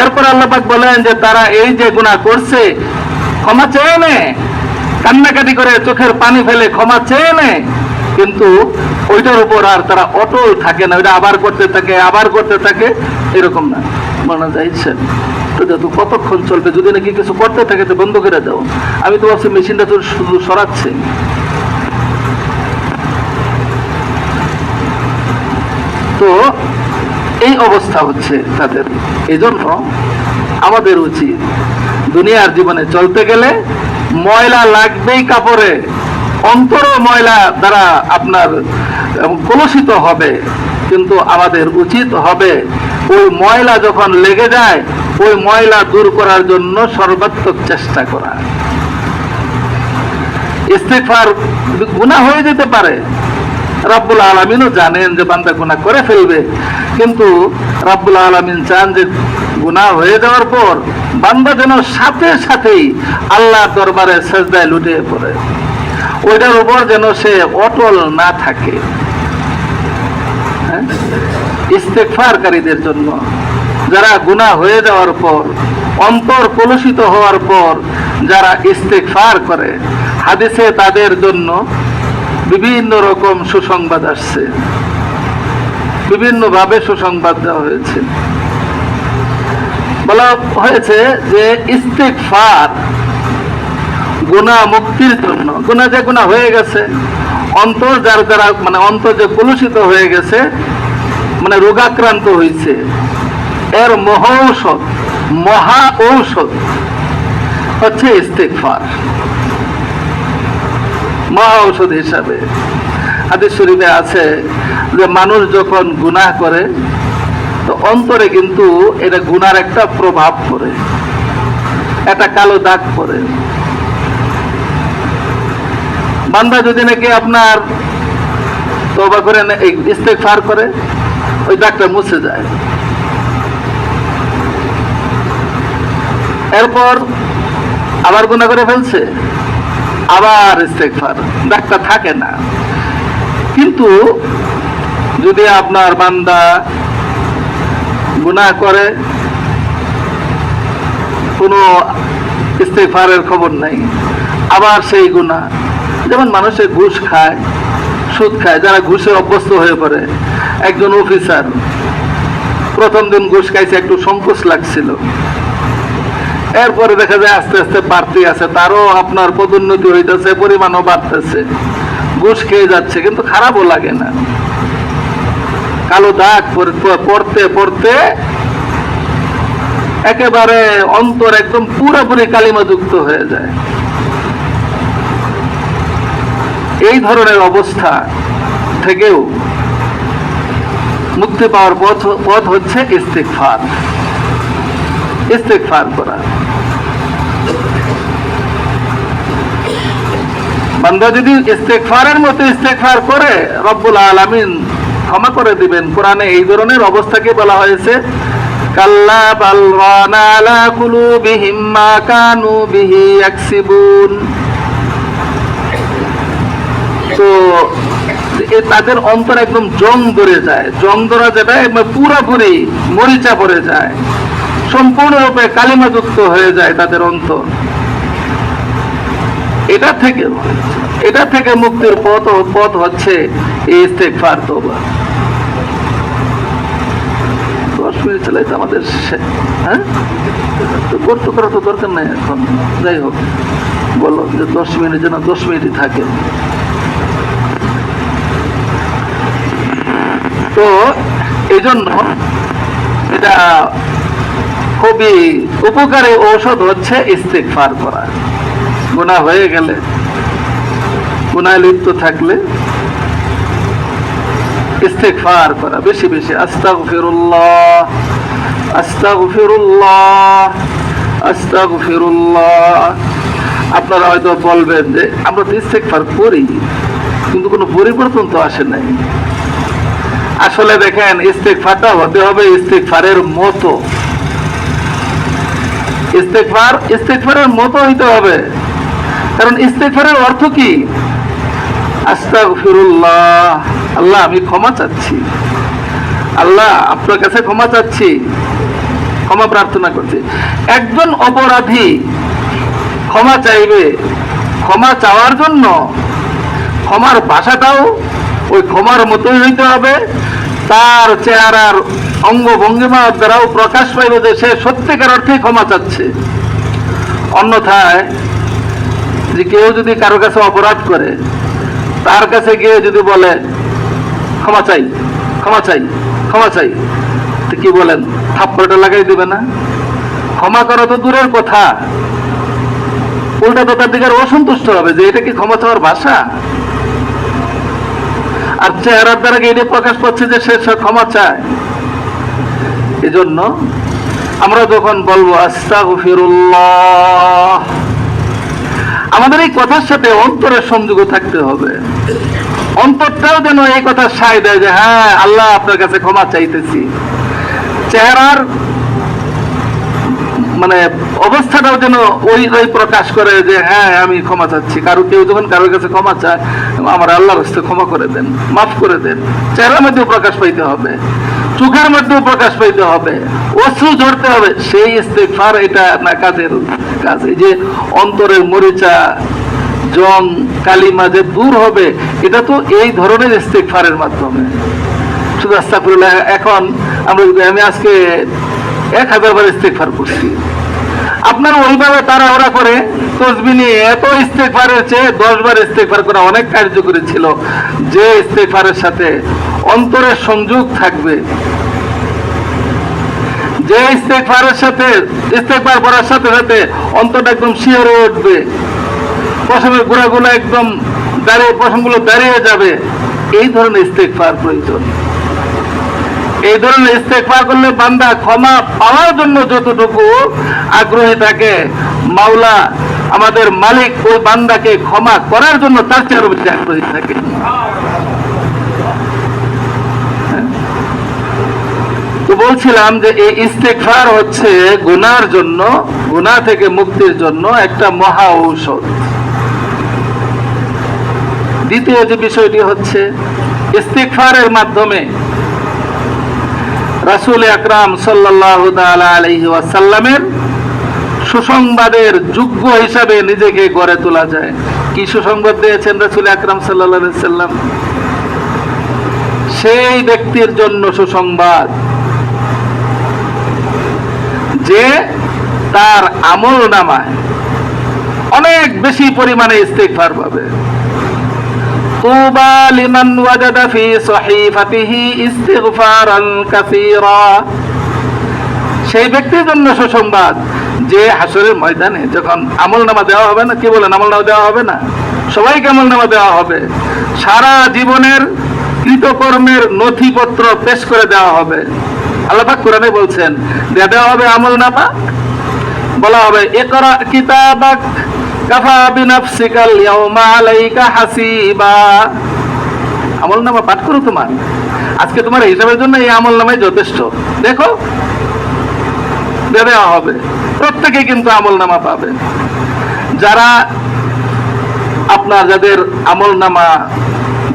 এরপর আল্লাহ পাক বলেন যে তারা এই যে গুনাহ করছে ক্ষমা চেয়ে নেয়, কান্নাকাটি করে চোখের পানি ফেলে ক্ষমা চেয়ে নেয়, কিন্তু ওইটার উপর আর তারা অটল থাকে না, ওইটা আবার করতে থাকে, আবার করতে থাকে, এরকম না। মানা যাইছে তো কতক্ষণ চলবে? যদি নাকি কিছু করতে থাকে তো বন্ধ করে দাও। আমি তো ভাবছি মেশিনটা তো শুধু সরাচ্ছে। তো এই অবস্থা হচ্ছে তাদের। এই জন্য আমাদের উচিত দুনিয়ার জীবনে চলতে গেলে ময়লা লাগবেই কাপড়ে, অন্তরও ময়লা দ্বারা আপনার কলুষিত হবে, কিন্তু আমাদের উচিত হবে ওই ময়লা যখন লেগে যায় ওই ময়লা দূর করার জন্য সর্বাত্মক চেষ্টা করা। ইস্তিগফার গুনাহ হয়ে যেতে পারে, রাব্বুল আলামিনও জানেন যে বান্দা গুনাহ করে ফেলবে, কিন্তু রাব্বুল আলামিন চান যে গুনাহ হয়ে যাওয়ার পর বান্দা যেন সাথে সাথেই আল্লাহর দরবারে সেজদায় লুটিয়ে পড়ে, ওইটার উপর যেন সে অটল না থাকে। ইস্তেগফারকারীদের জন্য, যারা গুনাহ হয়ে যাওয়ার পর, অন্তর কলুষিত হওয়ার পর যারা ইস্তেগফার করে, হাদিসে তাদের জন্য বিভিন্ন রকম সুসংবাদ আসছে, বিভিন্ন ভাবে সুসংবাদ দেওয়া হয়েছে। বলা হয়েছে যে ইস্তেগফার গুনাহ মুক্তির জন্য। গুনাহ যে গুনাহ হয়ে গেছে, অন্তর যার দ্বারা মানে অন্তর যে কলুষিত হয়ে গেছে, মানে রোগাক্রান্ত হয়েছে, এর মহা ঔষধ হচ্ছে ইস্তেগফার। মহা ঔষধ হিসাবে হাদিস শরীফে আছে যে মানুষ যখন গুনাহ করে তো অন্তরে কিন্তু এটা গুনার একটা প্রভাব পড়ে, একটা কালো দাগ পড়ে। বান্দা যদি নাকি আপনার তওবা করে ইস্তেগফার করে, ওই দাগটা মুছে যায়। এরপর আবার গুনাহ করে ফেলছে, আবার ইস্তেগফার, দাগটা থাকে না। কিন্তু যদি আপনার বান্দা গুনাহ করে, কোনো ইস্তেগফারের খবর নাই, আবার সেই গুনাহ, যেমন মানুষে ঘুষ খায়, সুদ খায়, যারা ঘুষে অভ্যস্ত হয়ে পড়ে। একজন অফিসার প্রথম দিন ঘুষ খাইছে, একটু সংকোচ লাগছিল, এরপরে দেখা যায় আস্তে আস্তে বাড়তি আছে, তারও আপনার পদোন্নতি হইতেছে, পরিমাণও বাড়তেছে, ঘুষ খেয়ে যাচ্ছে, কিন্তু খারাপও লাগে না। কালো দাগ পড়তে পড়তে একেবারে অন্তর একদম পুরোপুরি কালিমাযুক্ত হয়ে যায়। এই ধরনের অবস্থা থেকেও মুক্তি পাওয়ার পথ হচ্ছে ইস্তেগফার। ইস্তেগফার করা। বান্দা যদি ইস্তেগফারের মতো ইস্তেগফার করে, রব্বুল আলামিন ক্ষমা করে দিবেন। কোরআনে এই ধরনের অবস্থাকে বলা হয়েছে কাল্লা বাল রানা আলা কুলুবিহিম মা কানু বিহি ইয়াকসিবুন। তো তাদের অন্তর একদম জং ধরে যায়, জং ধরা যেটা পুরোপুরি মরিচা পড়ে যায়, সম্পূর্ণরূপে কালিমাযুক্ত হয়ে যায় তাদের অন্তর। এটা থেকে মুক্তির পথ হচ্ছে এই ইস্তেগফার, তওবা। 10 মিনিট চালাইতে আমাদের, হ্যাঁ, তো করতে করা তো দরকার নাই এখন। যাই হোক, বলো যে 10 মিনিট যেন 10 মিনিটই থাকে। তো এই জন্য এটা খুবই উপকারী ঔষধ হচ্ছে ইস্তেগফার করা। গুনাহ হয়ে গেলে, গুনাহে লিপ্ত থাকলে ইস্তেগফার করা, বেশি বেশি আস্তাগফিরুল্লাহ আস্তাগফিরুল্লাহ আস্তাগফিরুল্লাহ। আপনারা হয়তো বলবেন যে আমরা তো ইস্তেগফার করি, কিন্তু কোনো পরিবর্তন তো আসে নাই। আসলে দেখেন, ইস্তেগফারটা হতে হবে ইস্তেগফারের মতো। ইস্তেগফারের মতো হইতে হবে। কারণ ইস্তেগফারের অর্থ কি? আস্তাগফিরুল্লাহ, আল্লাহ আমি ক্ষমা চাচ্ছি, আল্লাহ আপনার কাছে ক্ষমা চাচ্ছি, ক্ষমা প্রার্থনা করছি। একজন অপরাধী ক্ষমা চাইবে, ক্ষমা চাওয়ার জন্য ক্ষমার ভাষাটাও ওই ক্ষমার মতোই হইতে হবে। তার চেহারার অঙ্গ ভঙ্গিমার দ্বারাও প্রকাশ পাইবে যে সে সত্যিকার অর্থে ক্ষমা চাচ্ছে। অন্যথায় যে কেউ যদি কারো কাছে অপরাধ করে, তার কাছে গিয়ে যদি বলে ক্ষমা চাই ক্ষমা চাই ক্ষমা চাই, তো কি বলেন, থাপ্পড়টা লাগাই দিবে না? ক্ষমা করা তো দূরের কথা, উল্টা তো তার দিকে অসন্তুষ্ট হবে যে এটা কি ক্ষমা চাওয়ার ভাষা? আর চেহারার দ্বারা এটা প্রকাশ পাচ্ছে যে সে ক্ষমা চায়। এজন্য আমরা যখন বলবো আস্তাগফিরুল্লাহ, আমাদের এই কথার সাথে অন্তরের সংযোগ থাকতে হবে। অন্তরটাও যেন এই কথা সায় দেয় যে হ্যাঁ আল্লাহ আপনার কাছে ক্ষমা চাইতেছি। চেহারার মানে অবস্থাটাও যেন ওই প্রকাশ করে যে হ্যাঁ আমি ক্ষমা চাচ্ছি। কেউ যখন কারোর কাছে ক্ষমা চায়, আমার আল্লাহর কাছে ক্ষমা করে দেন, মাফ করে দেন, চেহারার মধ্যেও প্রকাশ পাইতে হবে, চোখের মধ্যেও প্রকাশ পাইতে হবে, অশ্রু ঝরতে হবে। সেই ইস্তেগফার এটা না কাজের কাজ। এই যে অন্তরের মরিচা, জং, কালিমা যে দূর হবে, এটা তো এই ধরনের ইস্তেগফারের মাধ্যমে। শুধু আস্তাগফিরুল্লাহ। এখন আমি আজকে 1000 বার ইস্তেগফার করছি। আপনার ওইভাবে তাড়াহুড়া করে তসবিহ নিয়ে এত ইস্তেগফারের চেয়ে 10 বার ইস্তেগফার করা অনেক কার্যকরী ছিল, যে ইস্তেগফারের সাথে অন্তরের সংযোগ থাকবে, যে ইস্তেগফারের সাথে ইস্তেগফার করার সাথে সাথে অন্তরটা একদম শিহরে উঠবে, পশমের গোড়াগুলো একদম পশমগুলো দাঁড়িয়ে যাবে। এই ধরনের ইস্তেগফার প্রয়োজন। এই ধরনের ইস্তেগফার করলে বান্দা ক্ষমা পাওয়ার জন্য যতটুকু আগ্রহী থাকে, মাওলা আমাদের মালিক ওই বান্দাকে ক্ষমা করার জন্য তার চেয়ে আরো বেশি আগ্রহী থাকে। তো বলছিলাম যে এই ইস্তেগফার হচ্ছে গুনার জন্য, গুনাহ থেকে মুক্তির জন্য একটা মহা ঔষধ। দ্বিতীয় যে বিষয়টি হচ্ছে, ইস্তেগফারের মাধ্যমে রাসূল আকরাম সাল্লাল্লাহু তাআলা আলাইহি ওয়াসাল্লামের সুসংবাদের যোগ্য হিসাবে নিজেকে গড়ে তোলা যায়। কি সুসংবাদ দিয়েছেন রাসূল আকরাম সাল্লাল্লাহু আলাইহি ওয়াসাল্লাম? সেই ব্যক্তির জন্য সুসংবাদ যে তার আমলনামায় অনেক বেশি পরিমাণে ইস্তেগফার পাবে। তুবা লিমান ওয়াজাদা ফি সহিফাতিহি ইস্তিগফারান কাসীরা। সেই ব্যক্তির জন্য সুসংবাদ যে হাসরের ময়দানে যখন আমলনামা দেওয়া হবে না, কি বলেন, আমলনামা দেওয়া হবে না, সবাইকে আমলনামা দেওয়া হবে, সারা জীবনের কৃতকর্মের নথিপত্র পেশ করে দেওয়া হবে। আল্লাহ পাক কোরআনে বলছেন দেওয়া হবে আমলনামা, বলা হবে ইকরা কিতাবাক কাফা বিনাফসিকাল ইয়াউমা আলাইকা হাসিবা। আমলনামা পাঠ করো তোমার, আজকে তোমার হিসাবের জন্য এই আমলনামাই যথেষ্ট। দেখো দেওয়া হবে, প্রত্যেকে কিন্তু আমলনামা পাবে। যারা আপনার যাদের আমলনামা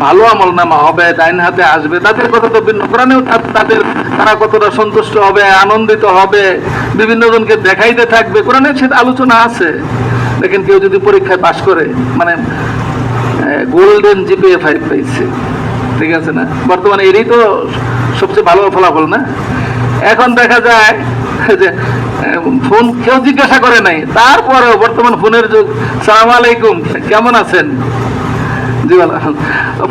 ভালো আমলনামা হবে, ডাইন হাতে আসবে, তাদের কথা তো ভিন্ন। কোরআনেও তারা কতটা সন্তুষ্ট হবে, আনন্দিত হবে, বিভিন্ন জনকে দেখাইতে থাকবে, কোরআনে সেটা আলোচনা আছে। দেখেন কেউ যদি পরীক্ষায় পাশ করে, মানে গোল্ডেন জিপিএ 5 পাইছে, ঠিক আছে না, বর্তমানে এরই তো সবচেয়ে ভালো ফলাফল না। এখন দেখা যায় যে ফোন কেউ জিজ্ঞাসা করে নাই, তারপরেও বর্তমান ফোনের যুগ, সালাম আলাইকুম, কেমন আছেন, জি ভালো।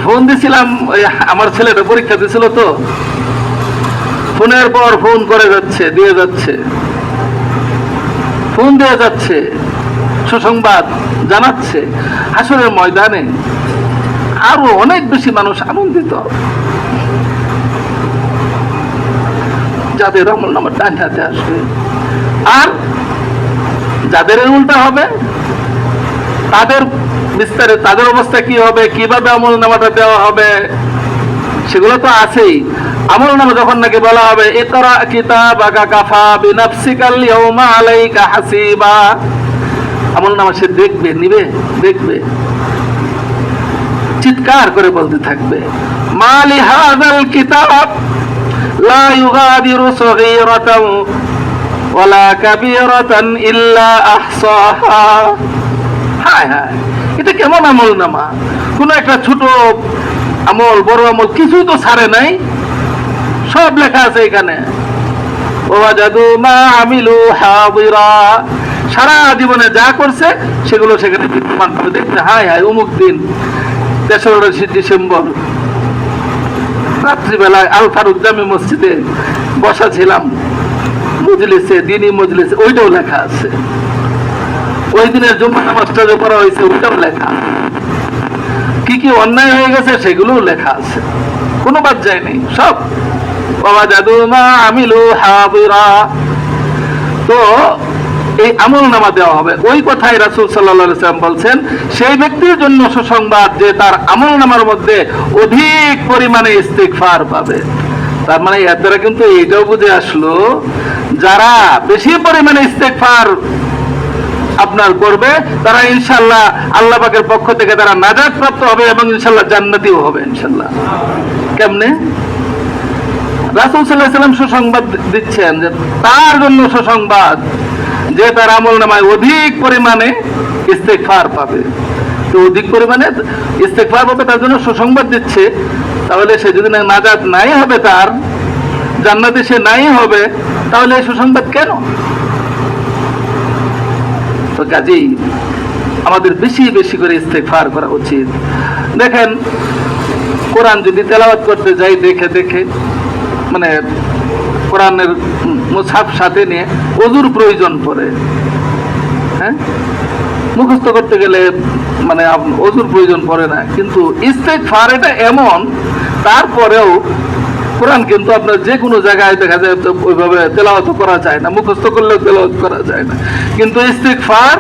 ফোন দিছিলাম, আমার ছেলেটা পরীক্ষা দিছিল, তো ফোনের পর ফোন করে যাচ্ছে, দিয়ে যাচ্ছে, ফোন দিয়ে যাচ্ছে, সুসংবাদ জানাচ্ছে। হাসরের ময়দানে আরো অনেক বেশি মানুষ আনন্দিত, যাদের আমলনামা ডান হাতে আসবে। আর যাদের উল্টা হবে, তাদের বিস্তারে তাদের অবস্থা কি হবে, কিভাবে আমলনামাটা দেওয়া হবে, সেগুলো তো আছেই। আমলনামা যখন নাকি বলা হবে ইকরা কিতাবাকা কাফা বিনাফসিকাল ইয়াউমা আলাইকা হাসিবা, আমলনামা সে দেখবে, নিবে, দেখবে, চিৎকার করে বলতে থাকবে মালি হাযাল কিতাব লা ইউগাদিরু সগীরাতান ওয়ালা কাবীরাতান ইল্লা আহসাহা। হায় হায়, এটা কেমন আমলনামা, কোন একটা ছোট আমল, বড় আমল কিছুই তো ছাড়ে নাই, সব লেখা আছে এখানে। ওয়াজাদু মা আমিলু হাদিরা, সারা জীবনে যা করছে সেগুলো সেখানে বিদ্যমান পাবে। দেখতে হায় হায়, অমুক দিন 3রা ডিসেম্বর রাত্রিবেলায় আল ফারুক জামি মসজিদে বসা ছিলাম মজলিসে, দিনই মজলিসে, ওইটাও লেখা আছে। ওই দিনের জুমা নামাজটা যে পড়া হয়েছে ওইটাও লেখা, কি কি অন্যায় হয়ে গেছে সেগুলোও লেখা আছে, কোনো বাদ যায়নি, সব। ওয়াজাদু মা আমিলু হাদিরা। তো এই আমলনামা দেওয়া হবে। ওই কথাই রাসূল সাল্লাল্লাহু আলাইহি ওয়াসাল্লাম বলছেন সেই ব্যক্তির জন্য সুসংবাদ যে তার আমলনামার মধ্যে অধিক পরিমাণে ইস্তিগফার পাবে। তার মানে এর দ্বারা কিন্তু এইটাও বুঝে আসলো, যারা বেশি পরিমাণে ইস্তিগফার আপনার করবে তারা ইনশাআল্লাহ আল্লাহ পাকের পক্ষ থেকে তারা নাজাত প্রাপ্ত হবে এবং ইনশাআল্লাহ জান্নাতীও হবে ইনশাআল্লাহ। কেমনে? রাসূল সাল্লাল্লাহু আলাইহি ওয়াসাল্লাম সুসংবাদ দিচ্ছেন যে তার জন্য সুসংবাদ যে তার আমলনামায় অধিক পরিমাণে ইস্তেগফার পাবে। তো অধিক পরিমাণে ইস্তেগফার পাবে, তার জন্য সুসংবাদ দিচ্ছে। তাহলে সে যদি নাজাত নাই হবে তার, জান্নাতে সে নাই হবে, তাহলে এই সুসংবাদ কেন? তো কাজেই আমাদের বেশি বেশি করে ইস্তেগফার করা উচিত। দেখেন, কোরআন যদি তেলাওয়াত করতে যাই দেখে দেখে, মানে কোরআনের মুছহাফ সাথে নিয়ে ওযুর প্রয়োজন পড়ে, হ্যাঁ, মুখস্থ করতে গেলে মানে ওযুর প্রয়োজন পড়ে না, কিন্তু ইস্তেগফার এটা এমন, তারপরেও কোরআন কিন্তু আপনার যে কোনো জায়গায় দেখা যায় ওইভাবে তেলাওয়াত করা যায় না, মুখস্থ করলেও তেলাওয়াত করা যায় না, কিন্তু ইস্তেগফার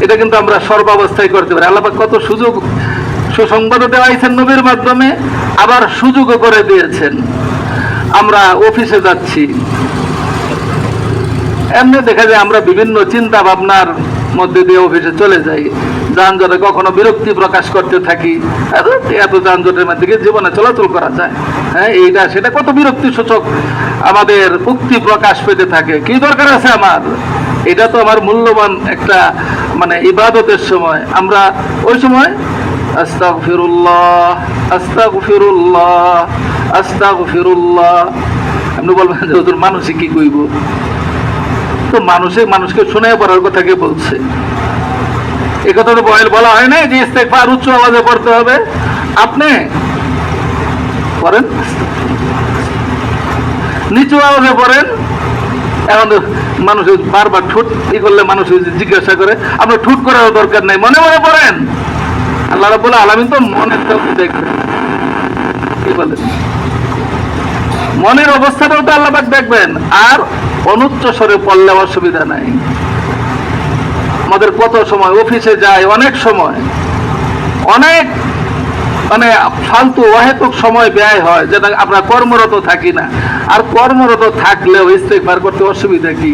এটা কিন্তু আমরা সর্বাবস্থায় করতে পারি। আল্লাহ পাক কত সুযোগ, সুসংবাদও দেওয়াইছেন নবীর মাধ্যমে, আবার সুযোগও করে দিয়েছেন। আমরা অফিসে যাচ্ছি, এমনি দেখা যায় আমরা বিভিন্ন চিন্তা ভাবনার মধ্যে দিয়ে অফিসে চলে যাই, যানজটে কখনো বিরক্তি প্রকাশ করতে থাকি, এত যানজটের মধ্যে জীবনে চলাচল করা যায়, হ্যাঁ, এইটা সেটা কত বিরক্তি সূচক আমাদের উক্তি প্রকাশ পেতে থাকে। কি দরকার আছে আমার? এটা তো আমার মূল্যবান একটা মানে ইবাদতের সময়। আমরা ওই সময় আস্তাগফিরুল্লাহ আস্তাগফিরুল্লাহ আস্তাগফিরুল্লাহ, আপনি বলবেন যে হুজুর মানুষে কি কইব? তো মানুষকে শুনে পড়ার কথা কে বলছে? এই কথাটা বলা হয় না যে ইস্তেগফার উচ্চ আওয়াজে পড়তে হবে। আপনি পড়েন, নিচু আওয়াজে পড়েন। এখন মানুষ বারবার ঠুট করলে মানুষ জিজ্ঞাসা করে, আপনার ঠুট করার দরকার নেই, মনে মনে পড়েন। আল্লাহ রাব্বুল আলামিন তো মনের দেখবেন, কি বলেন, মনের অবস্থাটাও তো আল্লাহ পাক দেখবেন। আর অনুচ্চ স্বরে পড়লে অসুবিধা নাই। আমাদের কত সময় অফিসে যায়, অনেক সময় অনেক মানে ফালতু অহেতুক সময় ব্যয় হয়, যেটা আমরা কর্মরত থাকি না। আর কর্মরত থাকলেও ইস্তেগফার করতে অসুবিধা কি?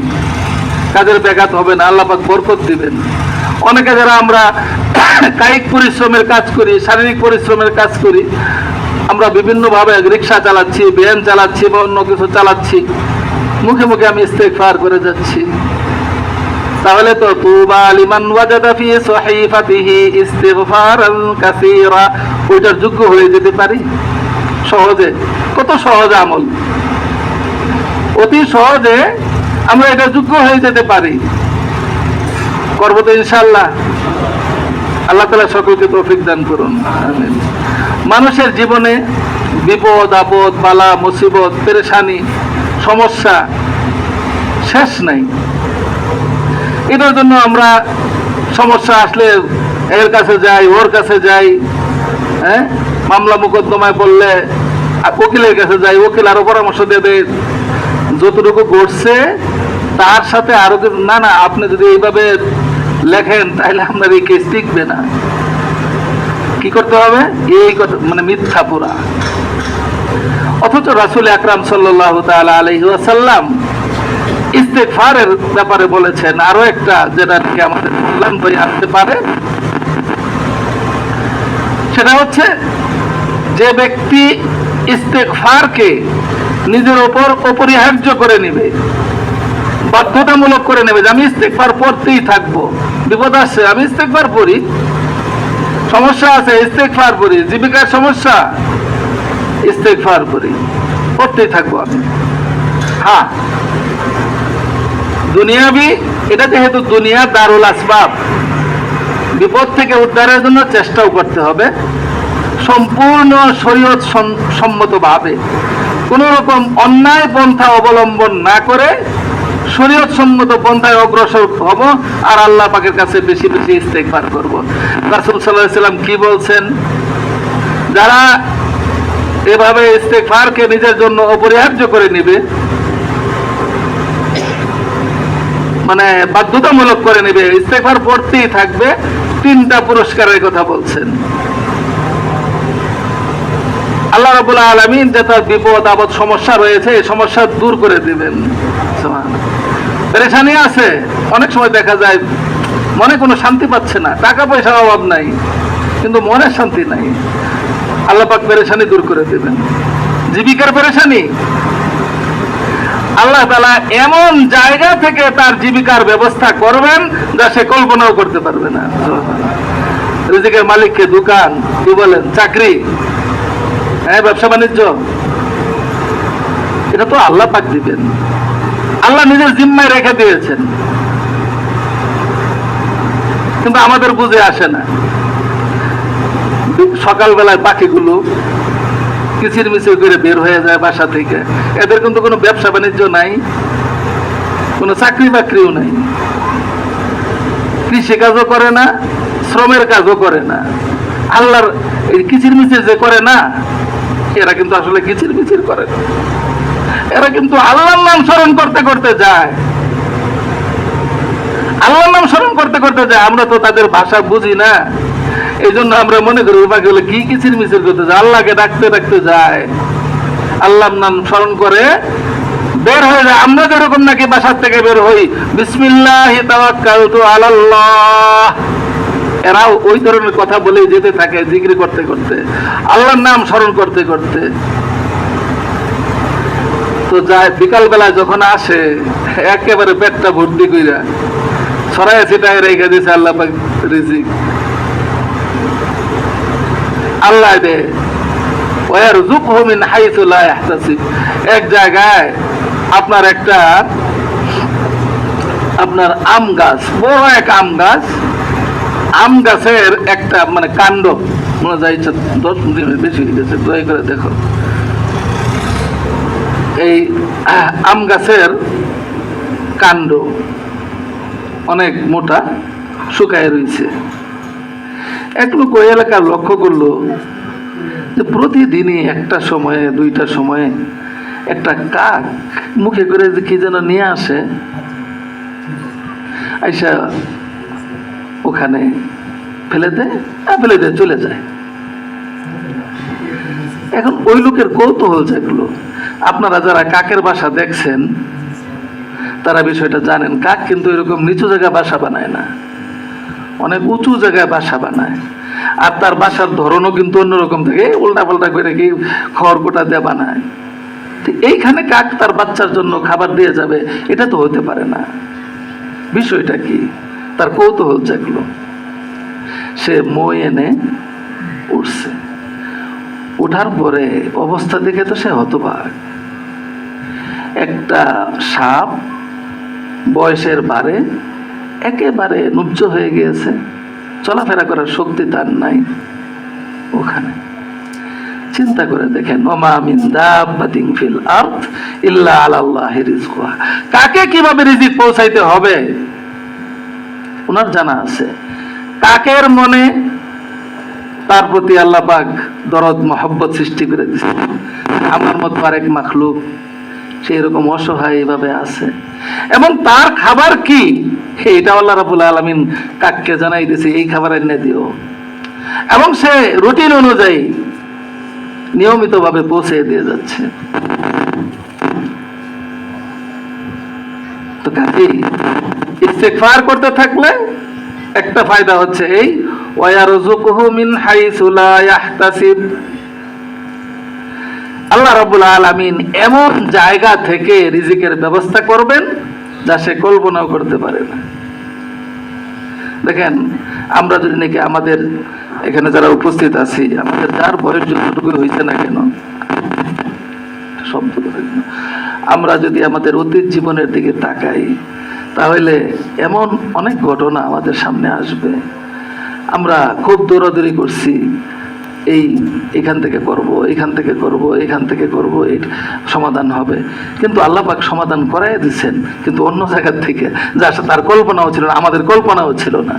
কাজের ব্যাঘাত হবে না, আল্লাহ পাক বরকত দিবেন। অনেকে যারা আমরা কায়িক পরিশ্রমের কাজ করি, শারীরিক পরিশ্রমের কাজ করি, আমরা বিভিন্নভাবে রিক্সা চালাচ্ছি, ভ্যান চালাচ্ছি বা অন্য কিছু চালাচ্ছি, মুখে মুখে আমি ইস্তেগফার করে যাচ্ছি, তাহলে তো তুবা লিমান ওয়াজাদা ফি সহিফাতিহি ইস্তিগফারান কাসীরা, ওইটার যোগ্য হয়ে যেতে পারি সহজে। কত সহজ আমল, অতি সহজে আমরা এটা যোগ্য হয়ে যেতে পারি। করবো তো ইনশাআল্লাহ। আল্লাহ তাআলা সকলকে তৌফিক দান করুন, আমিন। মানুষের জীবনে বিপদ আপদ, বালা মুসিবত, পেরেশানি, সমস্যা শেষ নাই। এটার জন্য আমরা সমস্যা আসলে এর কাছে যাই, ওর কাছে যাই, হ্যাঁ, মামলা মোকদ্দমায় পড়লে উকিলের কাছে যাই, উকিল আরো পরামর্শ দেবে, যতটুকু ঘটছে তার সাথে আরো কিছু। না না, আপনি যদি এইভাবে লেখেন তাহলে আপনার এই কেস টিকবে না। কি করতে হবে? এই কথা মানে মিথ্যা পুরা। অথচ রাসূল আকরাম সাল্লাল্লাহু তাআলা আলাইহি ওয়াসাল্লাম ইস্তেগফারের ব্যাপারে বলেছেন আরো একটা, যেটা থেকে আমাদের কল্যাণ বই আসতে পারে। সেটা হচ্ছে, যে ব্যক্তি ইস্তেগফারকে নিজের উপর অপরিহার্য করে নেবে, বাধ্যতামূলক করে নেবে, যে আমি ইস্তেগফার পড়তেই থাকবো, বিপদ আসছে আমি ইস্তেগফার পড়ি, সমস্যা আছে ইস্তেগফার পড়ি, জীবিকার সমস্যা ইস্তেগফার পড়ি, পড়তেই থাকবো আমি। হ্যাঁ, দুনিয়াবি, এটা যেহেতু দুনিয়া দারুল আসবাব, বিপদ থেকে উদ্ধারের জন্য চেষ্টাও করতে হবে সম্পূর্ণ শরীয়ত সম্মতভাবে, কোন রকম অন্যায় পন্থা অবলম্বন না করে শরীয়ত সম্মত পন্থায় অগ্রসর হব, আর আল্লাহ পাকের কাছে বেশি বেশি ইস্তেগফার করব। রাসূল সাল্লাল্লাহু আলাইহি ওয়াসাল্লাম কি বলছেন? যারা এভাবে ইস্তেগফারকে নিজের জন্য অপরিহার্য করে নেবে, মানে বাধ্যতামূলক করে নেবে, ইস্তেগফার পড়তেই থাকবে, তিনটা পুরস্কারের কথা বলছেন। আল্লাহ রাব্বুল আলামিন যে তার বিপদ আপদ সমস্যা রয়েছে, এই সমস্যা দূর করে দিবেন। পেরেশানি আছে, অনেক সময় দেখা যায় মনে কোনো শান্তি পাচ্ছে না, টাকা পয়সার অভাব নাই, কিন্তু মনে শান্তি নাই, আল্লাহ পাক পেরেশানি দূর করে দিবেন। জীবিকার পেরেশানি, আল্লাহ তাআলা এমন জায়গা থেকে তার জীবিকার ব্যবস্থা করবেন যা সে কল্পনাও করতে পারবে না। রিজিকের মালিককে দোকান, কি বলেন, চাকরি, হ্যাঁ, ব্যবসা বাণিজ্য, এটা তো আল্লাহ পাক দিবেন, আল্লাহ নিজের জিম্মায় রেখে দিয়েছেন, কিন্তু আমাদের বুঝে আসে না। সকালবেলায় পাখিগুলো কিচির মিচির করে বের হয়ে যায় বাসা থেকে, এদের কিন্তু কোনো ব্যবসা বাণিজ্য নাই, কোনো চাকরি বাকরিও নাই, কৃষি কাজও করে না, শ্রমের কাজও করে না। আল্লাহর এই কিচির মিচির যে করে না, এরা কিন্তু আসলে কিচির মিচির করে না, এরা কিন্তু আল্লাহর নাম স্মরণ করতে করতে যায়, আল্লাহর নাম স্মরণ করতে করতে যায়। আমরা তো তাদের ভাষা বুঝি না, এই জন্য আমরা মনে করি বাকি হলে কি কিচির মিচির করতে যায়, আল্লাহকে ডাকতে ডাকতে যায়, আল্লাহর নাম স্মরণ করে বের হয়ে যায়। আমরা যেরকম নাকি বাসার থেকে বের হই, বিসমিল্লাহি তাওয়াক্কালতু আলাল্লাহ, এরাও ওই ধরনের কথা বলে যেতে থাকে, জিকির করতে করতে, আল্লাহর নাম স্মরণ করতে করতে। তো যায়, বিকাল বেলায় যখন আসে একেবারে পেটটা ভর্তি কইরা ছড়াই ছিটায় রেখে দিয়েছে আল্লাহ পাক রিজিক। আল্লাহ দে ওয়ারযুকহু মিন হাইসু লা ইয়াহতাসিব। এক জায়গায় আপনার একটা আপনার আম গাছ, বড় এক আম গাছ, আম গাছের একটা মানে কাণ্ড মনে যায় 10 মিনিট বেশি হয়ে গেছে, দয়া করে দেখো। এই আম গাছের কাণ্ড অনেক মোটা, শুকায় রয়েছে। এক লোক ওই এলাকার লক্ষ্য করলো যে প্রতিদিনই একটা সময়ে দুইটা সময়ে একটা কাক মুখে করে যে কি যেন নিয়ে আসে, আইসা ওখানে ফেলে দেয়, ফেলে দিয়ে চলে যায়। এখন ওই লোকের কৌতূহল জাগলো। আপনারা যারা কাকের বাসা দেখছেন তারা বিষয়টা জানেন, কাক কিন্তু এরকম নিচু জায়গায় বাসা বানায় না, অনেক উঁচু জায়গায় বাসা বানায়। আর তার বাসার ধরনও কিন্তু অন্যরকম থাকে, উল্টা পাল্টা করে কি খড় কোটা দিয়ে বানায়। এইখানে কাক তার বাচ্চার জন্য খাবার দিয়ে যাবে, এটা তো হতে পারে না। বিষয়টা কি? তার কৌতূহল জাগলো, সে মই এনে উঠছে। উঠার পরে অবস্থা দেখে তো সে হতবাক। একটা সাপ বয়সের বারে একেবারে নুব্জ হয়ে গিয়েছে, চলাফেরা করার শক্তি তার নাই। ওখানে চিন্তা করে দেখেন, ওমা মিন দাব্বাতিন ফিল আরদ ইল্লা আলাল্লাহি রিজকুহা, কাকে কিভাবে রিজিক পৌঁছাইতে হবে ওনার জানা আছে। কাকের মনে তার প্রতি আল্লাহ পাক দরদ মহব্বত সৃষ্টি করে দিচ্ছে। আমার মতো আরেক মাখলুক সেই রকম অসহায় এইভাবে আছে, এবং তার খাবার কি এটা আল্লাহ রাব্বুল আলামিন কাককে জানাই দিয়েছে, এই খাবার এনে দিও, এবং সে রুটিন অনুযায়ী নিয়মিতভাবে পৌঁছে দিয়ে যাচ্ছে। তো কাকে ইস্তেগফার করতে থাকলে একটা ফায়দা হচ্ছে এই, ওয়ারযুকহু মিন হাইসু লা ইয়াহতাসিব। আল্লাহ রাব্বুল আলামিন এমন জায়গা থেকে রিজিকের ব্যবস্থা করবেন যা সে কল্পনাও করতে পারে না। দেখেন, আমরা যদি নাকি আমাদের এখানে যারা উপস্থিত আছি, আমাদের যার বয়স যতটুকু হয়েছে না কেন, শব্দ আমরা যদি আমাদের অতীত জীবনের দিকে তাকাই, তাহলে এমন অনেক ঘটনা আমাদের সামনে আসবে। আমরা খুব দৌড়াদৌড়ি করছি, এখান থেকে করব, এখান থেকে করব, এখান থেকে করব, এই সমাধান হবে, কিন্তু আল্লাহ পাক সমাধান করাই দিচ্ছেন, কিন্তু অন্য জায়গার থেকে, যা তার কল্পনাও ছিল না, আমাদের কল্পনাও ছিল না,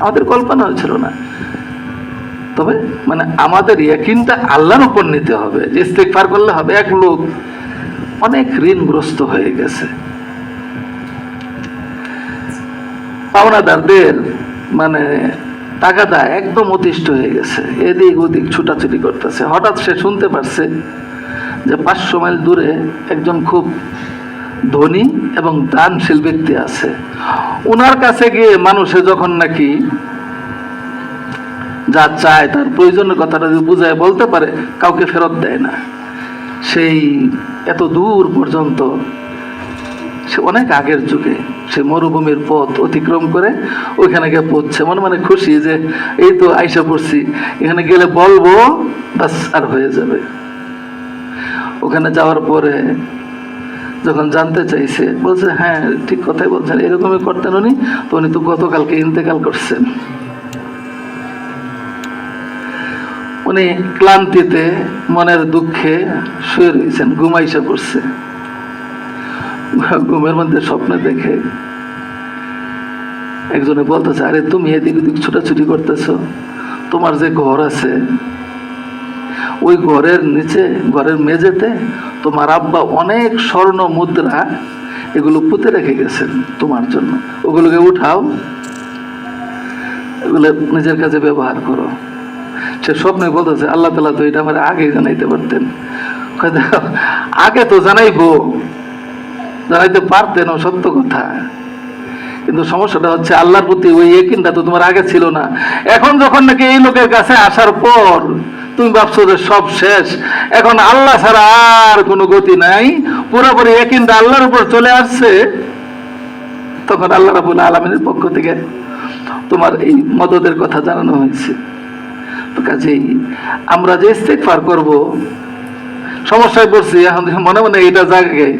আমাদের কল্পনাও ছিল না। তবে মানে আমাদের ইয়াকিনটা আল্লাহর উপর নিতে হবে, যে ইস্তেগফার করলে হবে। এক লোক অনেক ঋণগ্রস্ত হয়ে গেছে, পাওনাদারদের মানে টাকাটা একদম অতিষ্ঠ হয়ে গেছে, এদিক ওদিক ছুটাছুটি করতেছে। হঠাৎ সে শুনতে পারছে যে 500 মাইল দূরে একজন খুব ধনী এবং দানশীল ব্যক্তি আছে। ওনার কাছে গিয়ে মানুষে যখন নাকি যা চায়, তার প্রয়োজনের কথাটা যদি বুঝায় বলতে পারে, কাউকে ফেরত দেয় না। সেই এত দূর পর্যন্ত, সে অনেক আগের যুগে সে মরুভূমির পথ অতিক্রম করে ওইখানে গিয়ে পৌঁছছে, মনে মনে খুশি যে এই তো আইসা পড়ছি, এখানে গেলে বলবো বাস আর হয়ে যাবে। ওখানে যাওয়ার পরে যখন জানতে চাইছে, বলছে হ্যাঁ ঠিক কথাই বলছেন, এরকমই করতেন উনি, তো উনি তো গতকালকে ইন্তেকাল করছেন। উনি ক্লান্তিতে মনের দুঃখে শুয়ে রয়েছেন, ঘুমাইসা পড়ছে। ঘুমের মধ্যে স্বপ্নে দেখে একজনে বলতেছে, আরে তুমি এদিক ওদিক ছোটাছুটি করতেছো, তোমার যে ঘর আছে ওই ঘরের নিচে, ঘরের মেঝেতে তোমার আব্বা অনেক স্বর্ণ মুদ্রা এগুলো পুঁতে রেখে গেছেন তোমার জন্য, ওগুলোকে উঠাও, এগুলো নিজের কাছে ব্যবহার করো। সে স্বপ্নে বলতেছে, আল্লাহ তাআলা তো এটা আমার আগে জানাইতে পারতেন। আগে তো জানাইতে পারতেন, ও সত্য কথা, কিন্তু সমস্যাটা হচ্ছে আল্লাহর প্রতি ওই ইয়াকিনটা তো তোমার আগে ছিল না। এখন যখন নাকি এই লোকের কাছে আসার পর তুমি ভাবছো যে সব শেষ, এখন আল্লাহ ছাড়া আর কোনো গতি নাই, পুরোপুরি ইয়াকিনটা আল্লাহর উপর চলে আসছে, তখন আল্লাহ রাব্বুল আলামিনের পক্ষ থেকে তোমার এই মদদের কথা জানানো হয়েছে। তো কাজেই আমরা যে ইস্তেগফার করব, সমস্যায় পড়ছি এখন মনে মনে এটা জাগে,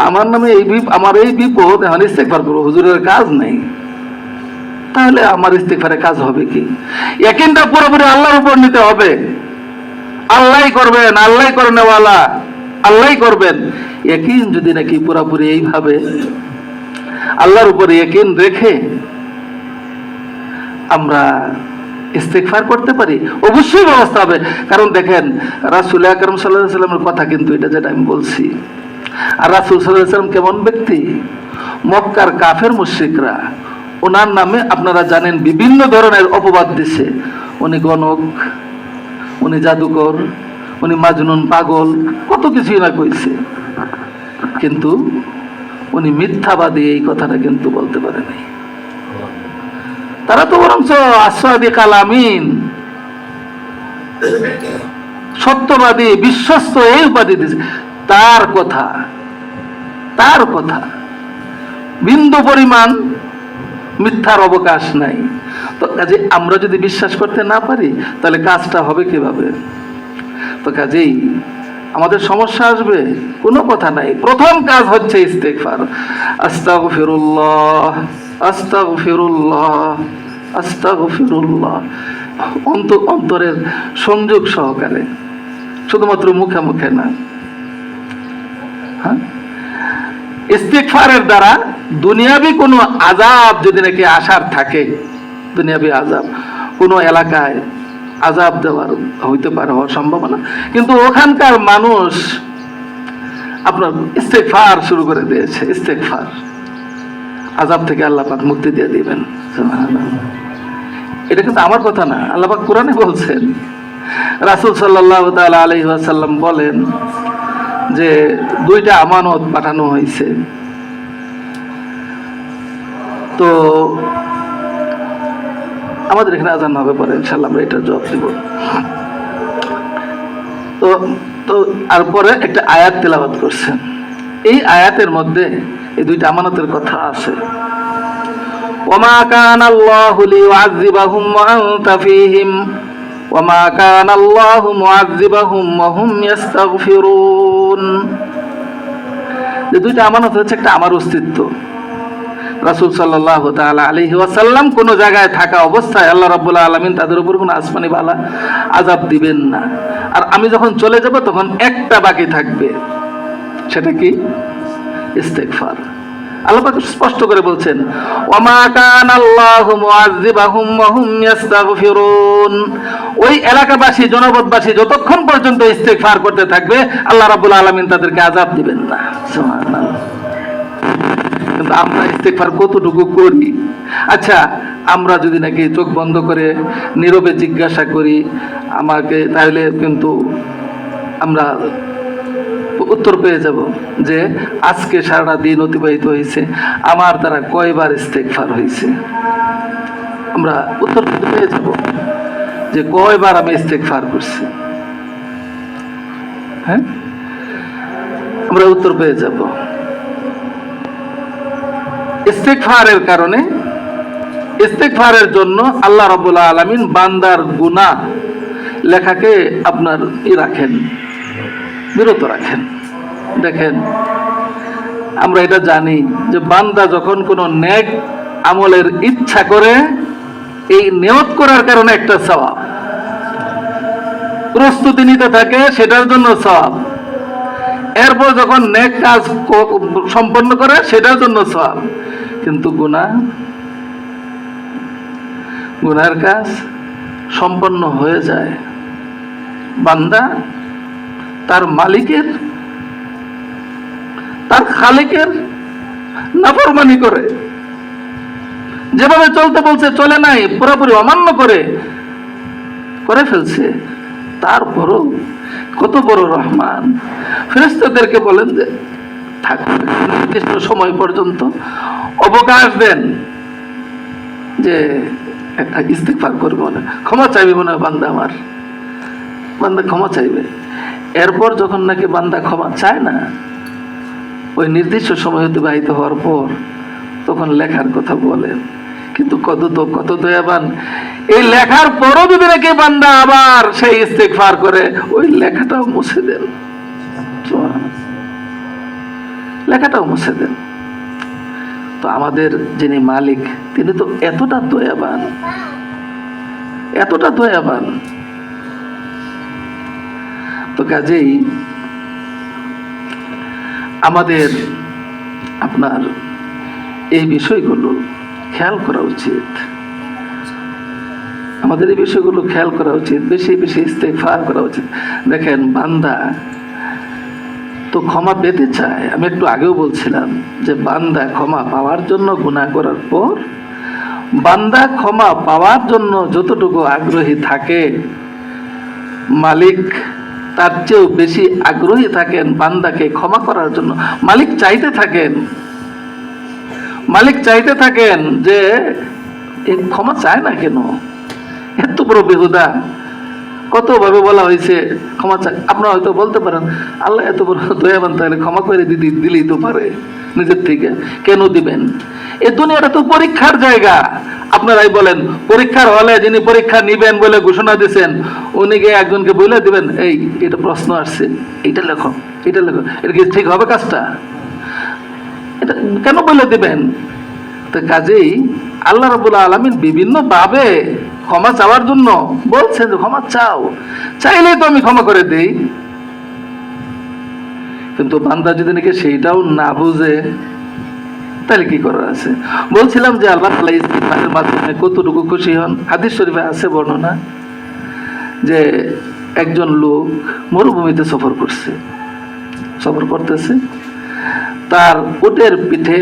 আমার নামে আমার এই বিপদ, এখন ইস্তেগফার করবো, হুজুরের কাজ নেই, তাহলে আমার ইস্তেগফারে কাজ হবে কি? ইয়াকিনটা পুরোপুরি আল্লাহর উপর নিতে হবে। আল্লাহই করবেন, আল্লাহই করেনওয়ালা, আল্লাহই করবেন। ইয়াকিন যদি নাকি পুরোপুরি এইভাবে আল্লাহর উপর ইয়াকিন রেখে আমরা ইস্তেগফার করতে পারি, অবশ্যই ব্যবস্থা হবে। কারণ দেখেন, রাসূল আকরাম সাল্লাল্লাহু আলাইহি ওয়াসাল্লামের কথা কিন্তু এটা, যেটা আমি বলছি। আর রাসূল সাল্লাল্লাহু আলাইহি ওয়াসাল্লাম কেমন ব্যক্তি? মক্কার কাফের মুশরিকরা ওনার নামে আপনারা জানেন বিভিন্ন ধরনের অপবাদ দিছে। উনি গণক, উনি জাদুকর, উনি মাজনুন, পাগল, কত কিছুই না কইছে, কিন্তু উনি মিথ্যাবাদী এই কথাটা কিন্তু বলতে পারেনি। তারা তো বরঞ্চ আসাদিকাল আমিন, সত্যবাদী, বিশ্বস্ত, এই উপাধি দিয়েছে। তার কথা বিন্দু পরিমাণ মিথ্যার অবকাশ নাই। তো কাজে আমরা যদি বিশ্বাস করতে না পারি, তাহলে কাজটা হবে কিভাবে? তো কাজেই আমাদের সমস্যা আসবে, কোনো কথা নাই। প্রথম কাজ হচ্ছে ইস্তেগফার। আস্তাগফিরুল্লাহ, আস্তাগফিরুল্লাহ, আস্তাগফিরুল্লাহ, অন্তরের সংযোগ সহকারে, শুধুমাত্র মুখে মুখে না। হ্যাঁ, ইস্তেগফারের দ্বারা দুনিয়াবি কোনো আযাব যদি নাকি আসার থাকে, দুনিয়াবি আযাব, কোনো এলাকায় আযাব দেওয়ার হইতে পারে, হওয়ার সম্ভাবনা, কিন্তু ওখানকার মানুষ আপনার ইস্তেগফার শুরু করে দিয়েছে। ইস্তেগফার, আযাব থেকে আল্লাহ পাক মুক্তি দিয়ে দিবেন। এটা কিন্তু আমার কথা না, আল্লাহ পাক কোরআনে বলছেন। রাসূল সাল্লাল্লাহু তাআলা আলাইহি ওয়াসাল্লাম বলেন যে দুইটা আমানত পাঠানো হয়েছে, তো আমাদের এখানে আজান হবে পরে, ইনশাআল্লাহ আমরা এটা জবাব দেব। তো আর পরে একটা আয়াত তেলাওয়াত করছেন। এই আয়াতের মধ্যে এই দুইটা আমানতের কথা আছে। ওমা কানাল্লাহু লিয়ুআযযিবাহুম ওয়া আনতা ফীহিম ওমা কানাল্লাহু মুআযযিবাহুম ওয়া হুম ইস্তাগফিরুন। যে দুইটা আমানত হচ্ছে, একটা আমার অস্তিত্ব। রাসূল সাল্লাল্লাহু তাআলা আলাইহি ওয়াসাল্লাম কোন জায়গায় থাকা অবস্থায় আল্লাহ রাব্বুল আলামিন তাদের উপর কোনো আসমানি বালা আযাব দিবেন না। আর আমি যখন চলে যাব তখন একটা বাকি থাকবে, সেটা কি? ইস্তেগফার। আল্লাহ পাক স্পষ্ট করে বলছেন, ওমা কানাল্লাহু মুআযযিবাহুম ওয়া হুম ইস্তাগফিরুন। ওই এলাকাবাসী, জনপদবাসী যতক্ষণ পর্যন্ত ইস্তেগফার করতে থাকবে, আল্লাহ রাব্বুল আলামিন তাদেরকে আযাব দিবেন না। সুবহানাল্লাহ। কিন্তু আমরা ইস্তেগফার কতটুকু করি? আচ্ছা, আমরা যদি নাকি চোখ বন্ধ করে নীরবে জিজ্ঞাসা করি আমাকে, তাহলে কিন্তু আমরা উত্তর পেয়ে যাব যে আজকে সারাটা দিন অতিবাহিত হয়েছে, আমার দ্বারা কয়বার ইস্তেগফার হয়েছে। আমরা উত্তর পেয়ে যাব যে কয়বার আমি ইস্তেগফার করছি। হ্যাঁ, আমরা উত্তর পেয়ে যাব। ইস্তেগফারের কারণে, ইস্তেগফারের জন্য আল্লাহ রাব্বুল আলামিন বান্দার গুনাহ লেখাকে আপনার রাখেন, বিরত রাখেন। দেখেন, আমরা এটা জানি যে বান্দা যখন কোনো নেক আমলের ইচ্ছা করে, এই নিয়ত করার কারণে একটা সওয়াব, প্রস্তুতি নিতে থাকে সেটার জন্য সওয়াব, এরপর যখন নেক কাজ সম্পন্ন করে সেটার জন্য সওয়াব। কিন্তু গুনাহের কাজ সম্পন্ন হয়ে যায়, বান্দা তার মালিকের, তার খালিকের নাফরমানি করে, যেভাবে চলতে বলছে চলে নাই, পুরোপুরি অমান্য করে ফেলছে। তারপরও কত বড় রহমান, ফেরেশতাদেরকে বলেন যে থাকুন, নির্দিষ্ট সময় পর্যন্ত অবকাশ দেন, যে একটা ইস্তিগফার করবে, মনে ক্ষমা চাইবে, মনে হয় বান্দা ক্ষমা চাইবে। এরপর যখন নাকি বান্দা ক্ষমা চায় না, ওই নির্দিষ্ট সময় অতিবাহিত হওয়ার পর তখন লেখার কথা বলেন। কিন্তু কত দয়াবান, এই লেখার পরও যদি নাকি বান্দা আবার সেই ইস্তিগফার করে, ওই লেখাটাও মুছে দেন, লেখাটাও মুছে দেন। তো আমাদের যিনি মালিক, তিনি তো এতটা দয়াবান। তো কাজেই আমাদের আপনার এই বিষয়গুলো খেয়াল করা উচিত, বেশি বেশি ইস্তেগফার করা উচিত। দেখেন, বান্দা তো ক্ষমা পেতে চায়। আমি একটু আগেও বলছিলাম যে বান্দা ক্ষমা পাওয়ার জন্য, গুনাহ করার পর বান্দা ক্ষমা পাওয়ার জন্য যতটুকু আগ্রহী থাকে, মালিক তার চেয়েও বেশি আগ্রহী থাকেন বান্দাকে ক্ষমা করার জন্য। মালিক চাইতে থাকেন যে এই ক্ষমা চায় না কেন, এত বড় বেহুদা, কত ভাবে বলা হয়েছে ক্ষমা চায়। আপনারা হয়তো বলতে পারেন, আল্লাহ এত বড় দয়াবান, তাহলে ক্ষমা করে দিলেই তো পারে নিজের থেকে, কেন দিবেন? এই দুনিয়াটা তো পরীক্ষার জায়গা। আপনারাই বলেন, পরীক্ষার হলে যিনি পরীক্ষা নিবেন বলে ঘোষণা দিচ্ছেন, উনি গিয়ে একজনকে বলে দিবেন, এই এটা প্রশ্ন আসছে, এটা লেখো, এটা কি ঠিক হবে কাজটা? এটা কেন বলে দিবেন? তো কাজেই আল্লাহ রাব্বুল আলামিন বিভিন্ন ভাবে ক্ষমা চাওয়ার জন্য বলছেন যে ক্ষমা চাইলেই তো আমি ক্ষমা করে দেই। কিন্তু বান্দা যদি নাকি সেইটাও না বুঝে, তাহলে কি করার আছে? বলছিলাম যে আল্লাহ তাআলা ইস্তিগফারের মাধ্যমে কতটুকু খুশি হন। হাদিস শরীফে আছে বর্ণনা যে একজন লোক মরুভূমিতে সফর করতেছে, তার উটের পিঠে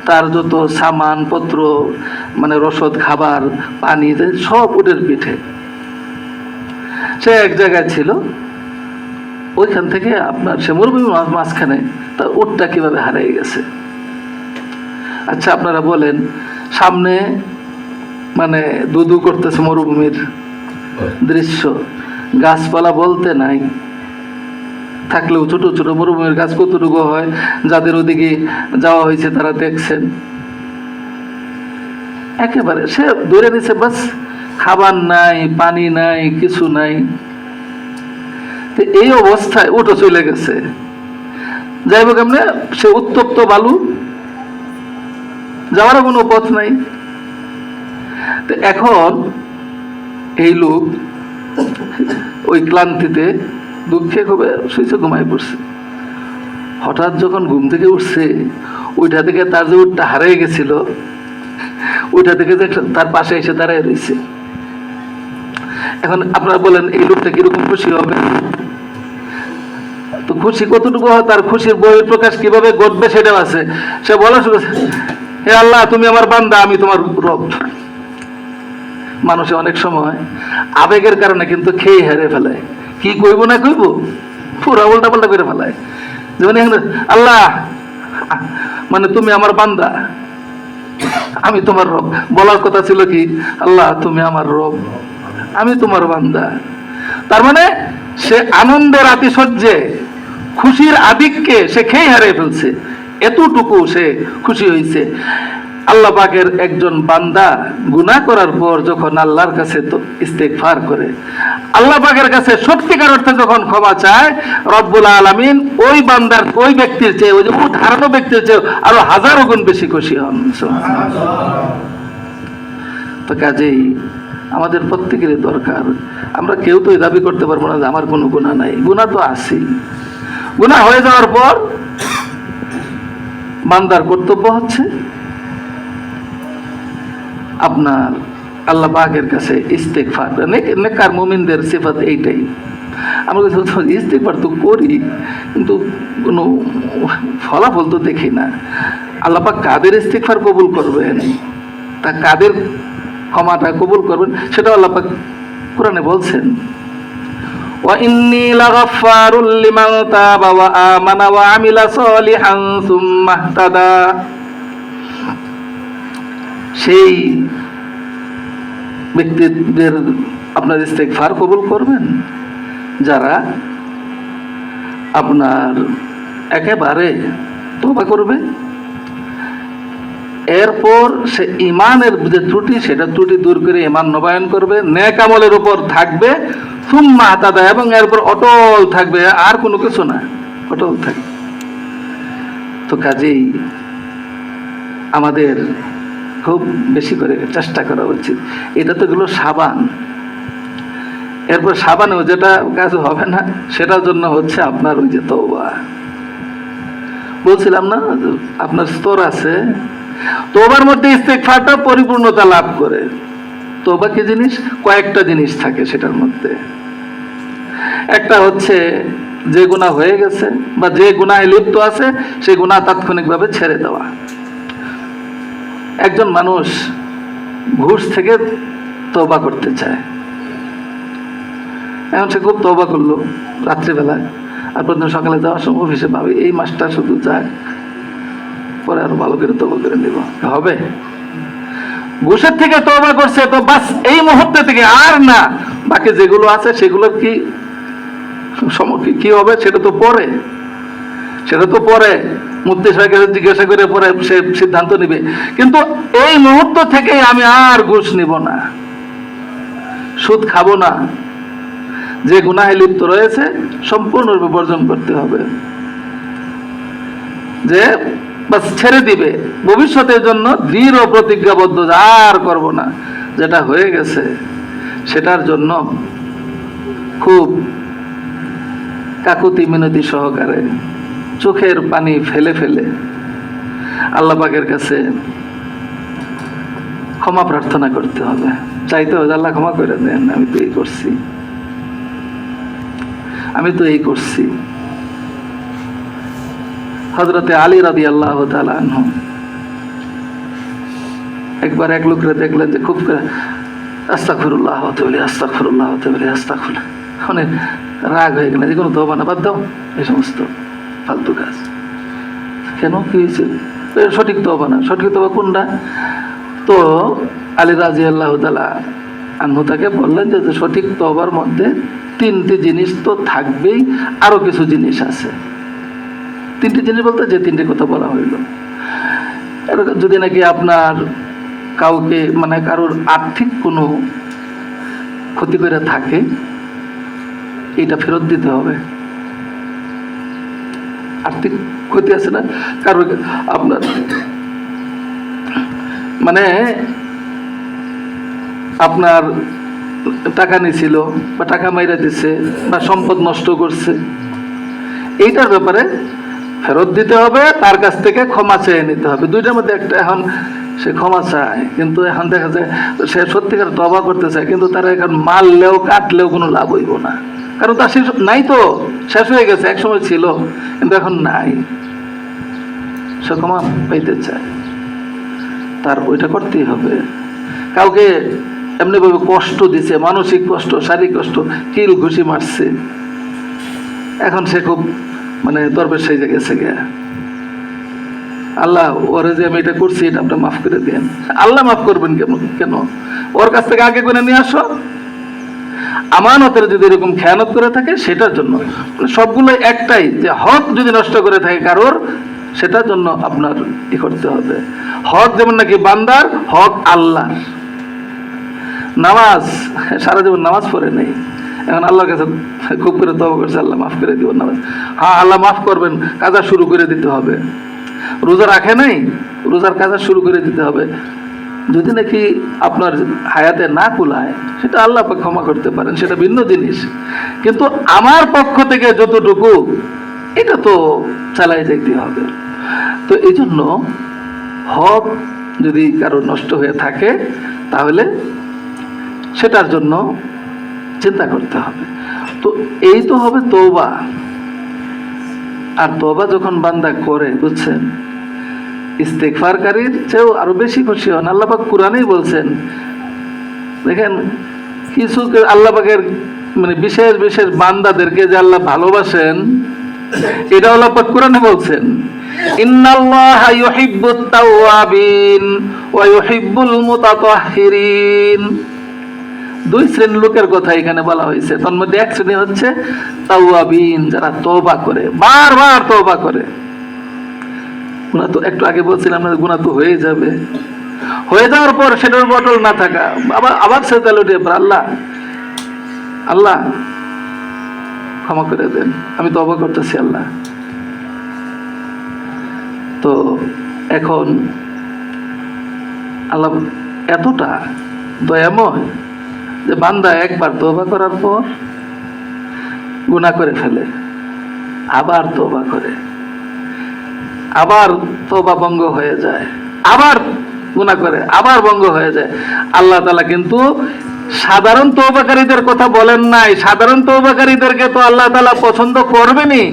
তার যত সামান পত্র, মানে রসদ, খাবার, পানি, সব উটের পিঠে। সে এক জায়গায় ছিল, ওইখান থেকে আপনার সে মরুভূমির মাঝখানে তার উটটা কিভাবে হারিয়ে গেছে। আচ্ছা, আপনারা বলেন, সামনে মানে দুদু করতেছে মরুভূমির দৃশ্য, গাছপালা বলতে নাই, থাকলেও ছোট ছোট মরুভূমির গাছ কতটুকু হয়, যাদের ওদিকে যাওয়া হয়েছে তারা দেখছেন। একেবারে সে ধরে নিছে, বাস খাবার নাই, পানি নাই, কিছু নাই। তো এই অবস্থায় উঠো চলে গেছে, যাইব কেমনে? সে উত্তপ্ত বালু, যাওয়ারও কোনো পথ নাই। তো এখন এই লোক ওই ক্লান্তিতে, দুঃখে খুব শুয়েছে, ঘুমাই পড়ছে। হঠাৎ যখন ঘুম থেকে উঠছে, ওইটা থেকে তার যে উটটা হারিয়ে গেছিল, ওইটা থেকে যে তার পাশে এসে দাঁড়ায় রয়েছে। এখন আপনারা বলেন, এই লোকটা কিরকম খুশি হবে? তো খুশি কতটুকু হয়, তার খুশির বহির প্রকাশ কিভাবে ঘটবে সেটাও আছে। সে বলা শুরু, হে আল্লাহ, তুমি আমার বান্দা, আমি তোমার রব। মানুষে অনেক সময় আবেগের কারণে কিন্তু খেয়ে হেরে ফেলে, কি কইব না কইব পুরা উল্টা পাল্টা করে ফেলায়। যেমন আল্লাহ, মানে তুমি আমার বান্দা, আমি তোমার রব। বলার কথা ছিল কি, আল্লাহ তুমি আমার রব, আমি তোমার বান্দা। তার মানে সে আনন্দের আতিশয্যে, খুশির আবেগকে সে খেয়ে হারিয়ে ফেলছে, এতটুকু সে খুশি হয়েছে। আল্লাহ পাকের একজন বান্দা গুনাহ করার পর যখন আল্লাহর কাছে তো ইস্তেগফার করে, আল্লাহ পাকের কাছে সত্যিকার অর্থে যখন ক্ষমা চায়, রব্বুল আলামিন ওই বান্দার ওই ব্যক্তির চেয়ে, ওই যে ধারণ ব্যক্তির চেয়ে আরো হাজারো গুণ বেশি খুশি হন। তো কাজেই আমাদের প্রত্যেকেরই দরকার, আমরা কেউ তো দাবি করতে পারবো না যে আমার কোনো গুনাহ নাই, গুনাহ তো আছেই। গুনাহ হয়ে যাওয়ার পর বান্দার কর্তব্য হচ্ছে আপনার আল্লাহ পাকের কাছে ইস্তেগফার। নেককার মুমিনদের সিফাত এইটাই। আমরা ইস্তেগফার তো করি, কিন্তু কোনো ফলাফল তো দেখি না। আল্লাহ পাক কাদের ইস্তেগফার কবুল করবেন, তা কাদের ক্ষমাটা কবুল করবেন, সেটা আল্লাহ পাক কোরআনে বলছেন, ওয়া ইন্নী লাগাফফারুল লিমান তাবা ওয়া আমানা ওয়া আমিলা সলিহান সুম্মা ইহতাদা। সেই ব্যক্তিদের আপনার ইস্তেগফার কবুল করবেন যারা আপনার একেবারে তওবা করবে, এরপর সে ঈমানের যে ত্রুটি, সেটা ত্রুটি দূর করে ঈমান নবায়ন করবে, নেক আমলের উপর থাকবে, সুম্মা ইহতাদা, এবং এরপর অটল থাকবে, আর কোনো কিছু না, অটল থাকবে। তো কাজেই আমাদের খুব বেশি করে চেষ্টা করা উচিত। এটা তো গেল সাবান, এরপর সাবানেও যেটা কাজ হবে না, সেটার জন্য হচ্ছে আপনার ওই যে তওবা। বলছিলাম না আপনার স্তর আছে, তওবার মধ্যে ইস্তেগফারটা পরিপূর্ণতা লাভ করে। তওবা কি জিনিস? কয়েকটা জিনিস থাকে সেটার মধ্যে। একটা হচ্ছে যে গুনাহ হয়ে গেছে বা যে গুনাহে লিপ্ত আছে, সেই গুনাহ তাৎক্ষণিকভাবে ছেড়ে দেওয়া। একজন মানুষ ঘুষ থেকে তওবা করতে চায়, এখন সে খুব তওবা করলো রাত্রিবেলায়, আর প্রতিদিন সকালে যাওয়ার সময় অফিসে ভাবে এই মাসটা শুধু যাক, পরে আরো ভালো করে তওবা করে নিব। হবে? ঘুষের থেকে তওবা করছে তো বাস এই মুহূর্তে থেকে আর না, বাকি যেগুলো আছে সেগুলোর কি হবে সেটা তো পরে মুফতি সাহেবকে জিজ্ঞাসা করে পরে সে সিদ্ধান্ত নিবে। কিন্তু এই মুহূর্ত থেকে আমি আর ঘুষ নিব না, সুদ খাবো না, যে গুনাহে লিপ্ত রয়েছে সম্পূর্ণরূপে বর্জন করতে হবে, যে বাস ছেড়ে দিবে, ভবিষ্যতের জন্য দৃঢ় প্রতিজ্ঞাবদ্ধ, আর করব না। যেটা হয়ে গেছে সেটার জন্য খুব কাকুতি মিনতি সহকারে চোখের পানি ফেলে ফেলে আল্লাহ পাকের কাছে ক্ষমা প্রার্থনা করতে হবে, চাইতে হবে আল্লাহ ক্ষমা করে দেন, আমি তো এই করছি। হযরতে আলী রাদিয়াল্লাহু তাআলা আনহু একবার এক লোকরে দেখলেন যে খুব আস্তাগফিরুল্লাহ ওয়া আতুবু ইলাইহি, আস্তাগফিরুল্লাহ ওয়া আতুবু ইলাইহি, আস্তাগফিরুল্লাহ, অনেক রাগ হয়ে গেল যে কোনো তওবা না, বাদ দাও এই সমস্ত ফালতু কাজ। কেন, কি হয়েছে? সঠিক তওবা না। সঠিক তওবা কোনটা? তো আলী রাদিয়াল্লাহু তাআলা আনহু তাকে বললেন যে সঠিক তওবার মধ্যে তিনটি জিনিস তো থাকবেই, আরো কিছু জিনিস আছে। তিনটি জিনিস বলতে যে তিনটি কথা বলা হইল, যদি নাকি আপনার কাউকে মানে কারোর আর্থিক কোনো ক্ষতি করে থাকে, এটা ফেরত দিতে হবে। আর্থিক ক্ষতি আছে না কারোর, আপনার মানে আপনার টাকা নিছিল বা টাকা মাইরা দিছে বা সম্পদ নষ্ট করছে, এইটার ব্যাপারে ফেরত দিতে হবে, তার কাছ থেকে ক্ষমা চেয়ে নিতে হবে। দুইটার মধ্যে একটা, এখন সে ক্ষমা চায় কিন্তু এখন দেখা যায় সে সত্যিকার তওবা করতে চায়, কিন্তু তারা এখন মারলেও কাটলেও কোনো লাভ হইব না, কারণ তার সেই নাই, তো শেষ হয়ে গেছে, একসময় ছিল কিন্তু এখন নাই, সে ক্ষমা পাইতে চায়, তার ওইটা করতেই হবে। কাউকে এমনিভাবে কষ্ট দিছে, মানসিক কষ্ট, শারীরিক কষ্ট, কিল ঘুষি মারছে, এখন সে খুব মানে দরবেশ সেজে গেছে গে, আল্লাহ ওরে যে আমি এটা করছি এটা আপনি মাফ করে দেন। আল্লাহ মাফ করবেন কেন? ওর কাছ থেকে আগে করে নিয়ে আসো। আমানতের যদি এরকম খেয়ানত করে থাকে সেটার জন্য, সবগুলো একটাই, যে হক যদি নষ্ট করে থাকে কারোর, সেটার জন্য আপনার করতে হবে। হক যেমন নাকি বান্দার, হক আল্লাহর। নামাজ, সারা জীবন নামাজ পড়ে নেই, এখন আল্লাহর কাছে খুব করে তওবা করছে, আল্লাহ মাফ করে দিব নামাজ। হ্যাঁ, আল্লাহ মাফ করবেন, কাজা শুরু করে দিতে হবে। রোজা রাখে নাই, রোজার কাজা শুরু করে দিতে হবে। যদি নাকি আপনার হায়াতে না কুলায়, সেটা আল্লাহ পাক ক্ষমা করতে পারেন, সেটা ভিন্ন জিনিস। কিন্তু আমার পক্ষ থেকে যতটুকু, এটা তো চালাই যাইতে হবে। তো এই জন্য হক যদি কারো নষ্ট হয়ে থাকে, তাহলে সেটার জন্য চিন্তা করতে হবে। তো এই তো হবে তওবা। আর তওবা যখন বান্দা করে, বুঝছেন, ইস্তেগফারকারীর চেয়েও আরো বেশি খুশি হন। আল্লাহ পাক কুরআনেই বলছেন, দেখেন কিছু আল্লাহ পাকের মানে বিশেষ বিশেষ বান্দাদেরকে যে আল্লাহ ভালোবাসেন, এটা আল্লাহ পাক কুরআনে বলছেন, ইন্নাল্লাহা ইউহিব্বুত তাওয়াবিন ওয়া ইউহিব্বুল মুতাতাহহিরিন। দুই শ্রেণীর লোকের কথা এখানে বলা হয়েছে। তার মধ্যে এক শ্রেণী হচ্ছে তাওয়াবিন, যারা তওবা করে, বারবার তওবা করে। গুনাহ তো একটু আগে বলছিলাম না, গুনাহ তো হয়ে যাবে, হয়ে যাওয়ার পর সেটার বটল না থাকা, আবার সে তাহলে উঠে আল্লাহ আল্লাহ ক্ষমা করে দেন, আমি তওবা করতেছি আল্লাহ। তো এখন আল্লাহ এতটা দয়াময় যে বান্দা একবার তওবা করার পর গুনাহ করে ফেলে, আবার তওবা করে, আবার তওবা ভঙ্গ হয়ে যায়, আবার গুনাহ করে, আবার ভঙ্গ হয়ে যায়। আল্লাহ তাআলা কিন্তু সাধারণ তওবাকারীদের কথা বলেন নাই। সাধারণ তওবাকারীদেরকে তো আল্লাহ তাআলা পছন্দ করবেনই,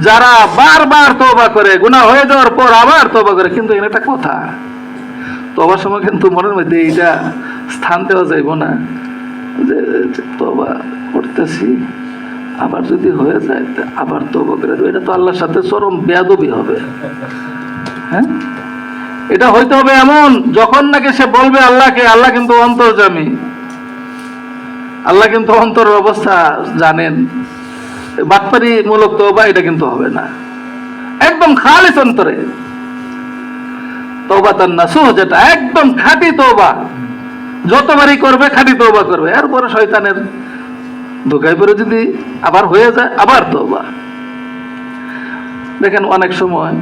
যারা বারবার তওবা করে, গুনাহ হয়ে যাওয়ার পর আবার তওবা করে। কিন্তু এখানে একটা কথা, তওবার সময় কিন্তু মনের মধ্যে এইটা স্থান দেওয়া যাইব না যে তওবা করতেছি, আবার যদি হয়ে যায় আবার তওবা করে দেব। এটা তো আল্লাহর সাথে চরম বেয়াদবি হবে। হ্যাঁ, এটা হইতে হবে এমন যখন নাকি সে বলবে আল্লাহকে, আল্লাহ কিন্তু অন্তর্যামী, আল্লাহ কিন্তু অন্তরের অবস্থা জানেন। বাটপারি মূলক তওবা এটা কিন্তু হবে না, একদম খালিস অন্তরে তওবাতান নাসুহ, যেটা একদম খাঁটি তওবা, যতবারই করবে খাঁটি তওবা করবে। এরপরে শয়তানের ধোঁকায় পড়ে যদি আবার হয়ে যায়, আবার তওবা। দেখেন অনেক সময়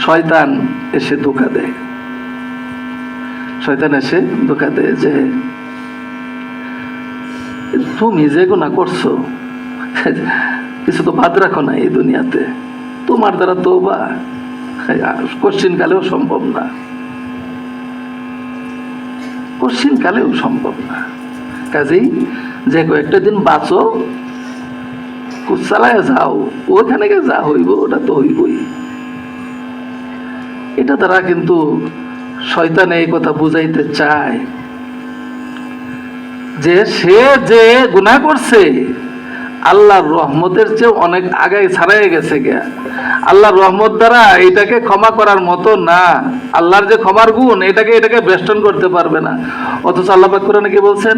শয়তান এসে ধোঁকা দেয়, শয়তান এসে ধোঁকা দেয় যে তুমি যে গুনাহ করছো কিছু তো বাদ রাখো না এই দুনিয়াতে, তোমার দ্বারা তওবা কঠিন কালেও সম্ভব না, কঠিন কালেও সম্ভব না। কাজেই যে কয়েকটা দিন বাঁচো, চালায় যাও, ওখানে যা হইব ওটা তো হইবই। এটা দ্বারা কিন্তু শয়তান এই কথা বুঝাইতে চায় যে সে যে গুনাহ করছে আল্লাহর রহমতের চেয়ে অনেক আগে ছাড়াই গেছে গিয়া। আল্লাহর রহমত দ্বারা এটাকে ক্ষমা করার মতো না, আল্লাহর যে ক্ষমার গুণ এটাকে বেষ্টন করতে পারবে না। অথচ আল্লাহ পাক কোরআনে কি বলছেন,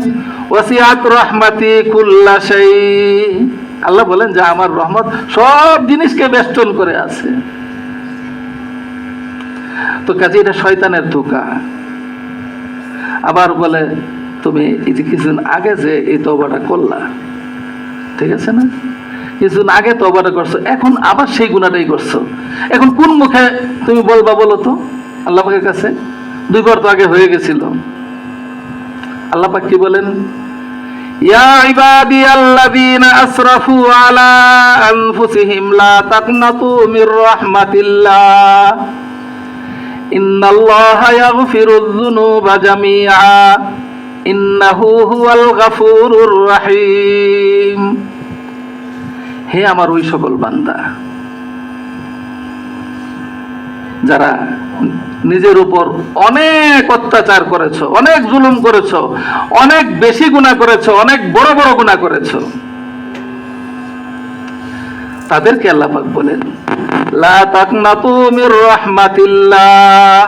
ওয়াসিআত রাহমাতি কুল্লা শাই, আল্লাহ বলেন যে আমার রহমত সব জিনিসকে বেষ্টন করে আছে। তো কাজে এটা শয়তানের ধোঁকা। আবার বলে তুমি এই যে কিছুদিন আগে যে এই তওবাটা করলা, ঠিক আছে না, কিছুদিন আগে তওবাটা করছো, এখন আবার সেই গুনাহটাই করছো, এখন কোন মুখে তুমি বলবা বলো তো আল্লাহ পাকের কাছে? দুইবার তো আগে হয়ে গেছিল। আল্লাহ পাক কি বলেন, ইয়া ইবাদিয়াল্লাযীনা আসরাফু আলা আনফুসিহিম লা তাকনাতু মির রাহমাতিল্লাহ ইন্নাল্লাহা ইয়াগফিরুয যুনুবা জামিআ ইন্নাহু হুয়াল গাফুরুর রহিম। হে আমার ওই সকল বান্দা যারা নিজের উপর অনেক অত্যাচার করেছো, অনেক জুলুম করেছো, অনেক বেশি গুনাহ করেছো, অনেক বড় বড় গুনাহ করেছো, তাদেরকে আল্লাহ পাক বলেন লা তাকনাতু মির রাহমাতিল্লাহ,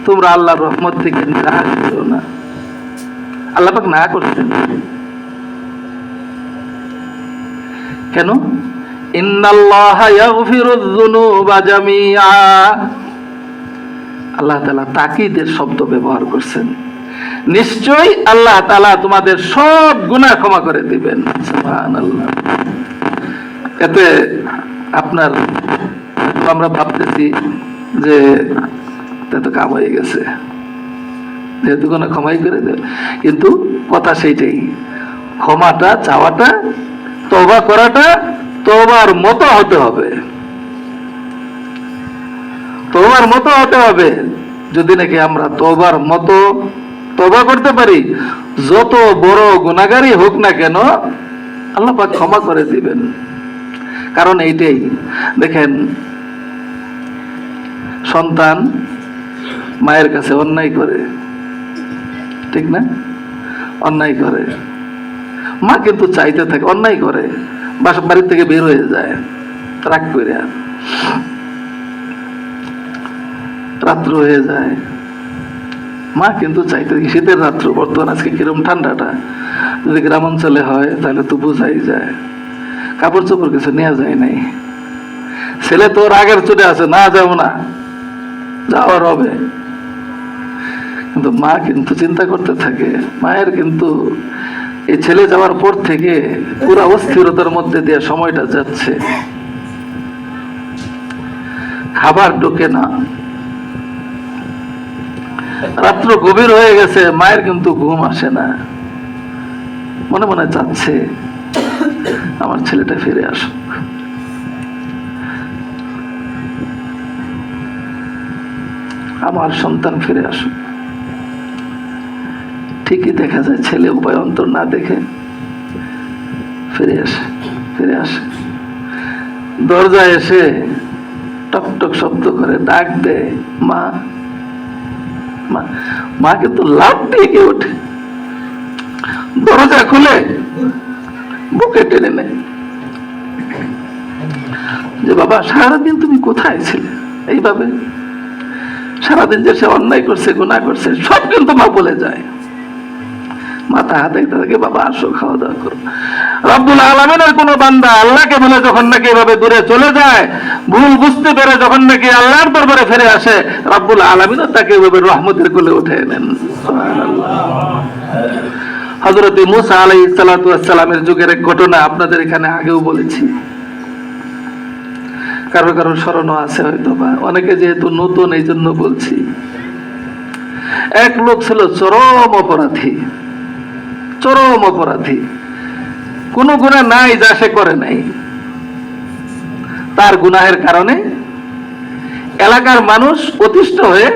তোমরা আল্লাহর রহমত থেকে নিরাশ হও না। আল্লাহ পাক না করছেন কেন? ইন্নাল্লাহা ইয়াগফিরুয যুনুবা জামিআ, আল্লাহ তাআলা তাকিদের শব্দ ব্যবহার করছেন। নিশ্চয়ই আল্লাহ তাআলা তোমাদের সব গুনাহ ক্ষমা করে দিবেন। সুবহানাল্লাহ। এতে আপনার আমরা ভাবতেছি যে এত কাম হয়ে গেছে, যেহেতু কোনো ক্ষমাই করে দেবে, কিন্তু কথা সেইটাই, ক্ষমাটা চাওয়াটা, তওবা করাটা তওবার মতো হতে হবে, তওবার মতো হতে হবে। যদি নাকি আমরা তওবার মতো তওবা করতে পারি, যত বড় গুনাহগারই হোক না কেন আল্লাহ পাক ক্ষমা করে দিবেন। কারণ এইটাই দেখেন, সন্তান মায়ের কাছে অন্যায় করে, ঠিক না? অন্যায় করে, মা কিন্তু চাইতে থাকে, অন্যায় করে, বাড়ির থেকে বের হয়ে যায় রাগ করে, রাত্র হয়ে যায়, মা কিন্তু চাইতে থাকে। শীতের রাত্র, বর্তমান আজকে কিরম ঠান্ডাটা, যদি গ্রাম অঞ্চলে হয় তাহলে তো বোঝাই যায়, কাপড় চোপড় কিছু নেওয়া যায় নাই, ছেলে তো রাগের চোটে আছে, না যাবো না, যাওয়ার হবে, কিন্তু মা কিন্তু চিন্তা করতে থাকে। মায়ের কিন্তু এই ছেলে যাওয়ার পর থেকে পুরো অস্থিরতার মধ্যে দিয়ে সময়টা যাচ্ছে, খাবার ঢোকে না, রাত্র গভীর হয়ে গেছে, মায়ের কিন্তু ঘুম আসে না, মনে মনে চাচ্ছে আমার ছেলেটা ফিরে আসুক। আমার সন্তান ফিরে আসুক। ঠিকই দেখা যায় ছেলে উপায় অন্তর না দেখে ফিরে আসে, ফিরে আসে, দরজায় এসে টক টক শব্দ করে ডাক দেয়, মা মা। মা কিন্তু লাফ দিয়ে গিয়ে ওঠে, দরজা খুলে বুকে টেনে নেয় যে বাবা সারাদিন তুমি কোথায় ছিলে, এইভাবে সারাদিন যে সে অন্যায় করছে, গুনাহ করছে, সব কিন্তু মা বলে যায়। মাথা হাতে থাকে, বাবা আসো খাওয়া দাওয়া করো। রব্বুল আলামিনের কোন বান্দা আল্লাহকে বলে যখন নাকি এভাবে দূরে চলে যায়, ভুল বুঝতে পেরে যখন নাকি আল্লাহর দরবারে ফিরে আসে, রব্বুল আলামিনও তাকে এভাবে রহমতের কোলে উঠে নেন। সুবহানাল্লাহ। হযরত মুসা আলাইহিস সালাতু ওয়াস সালামের যুগের এক ঘটনা আপনাদের এখানে আগেও বলেছি, কারো কারো স্মরণও আছে হয়তো, বা অনেকে যেহেতু নতুন এই জন্য বলছি। এক লোক ছিল চরম অপরাধী, চরম অপরাধী, কোন গুনাহ নাই যা সে করে নাই। তার গুনাহের কারণে এলাকার মানুষ অতিষ্ঠ হয়ে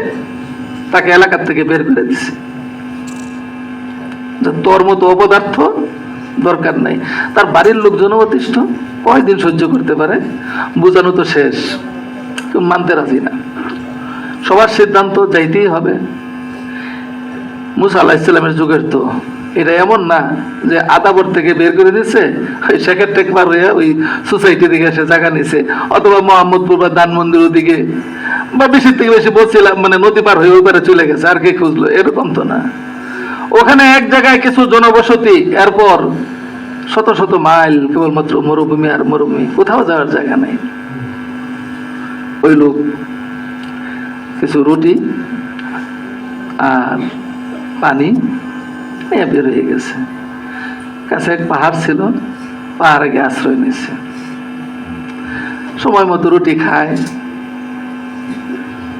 তাকে এলাকার থেকে বের করে দিছে, তোর মতো অপদার্থ দরকার নাই। তার বাড়ির লোকজন অতিষ্ঠ, কয়দিন সহ্য করতে পারে, বোঝানো তো শেষ, কেউ মানতে রাজি না, সবার সিদ্ধান্ত যাইতেই হবে। মুসা আলাইহিস সালামের যুগের তো এটা এমন না যে আদাবর থেকে বের করে দিচ্ছে, ওই শেখের টেক পার হয়ে ওই সোসাইটি দিকে এসে জায়গা নিছে, অথবা মোহাম্মদপুর বা ধানমন্দির দিকে বা বেশির থেকে বেশি বলছিলাম, মানে নদী পার হয়ে ওই পারে চলে গেছে, আর কে খুঁজলো, এরকম তো না। ওখানে এক জায়গায় কিছু জনবসতি, এরপর শত শত মাইল কেবলমাত্র মরুভূমি আর মরুভূমি, কোথাও যাওয়ার জায়গা নেই। ওই লোক কিছু রুটি আর পানি নিয়ে বের হয়ে গেছে, কাছে এক পাহাড় ছিল, পাহাড়ে গিয়ে আশ্রয় নিচ্ছে, সময় মতো রুটি খায়,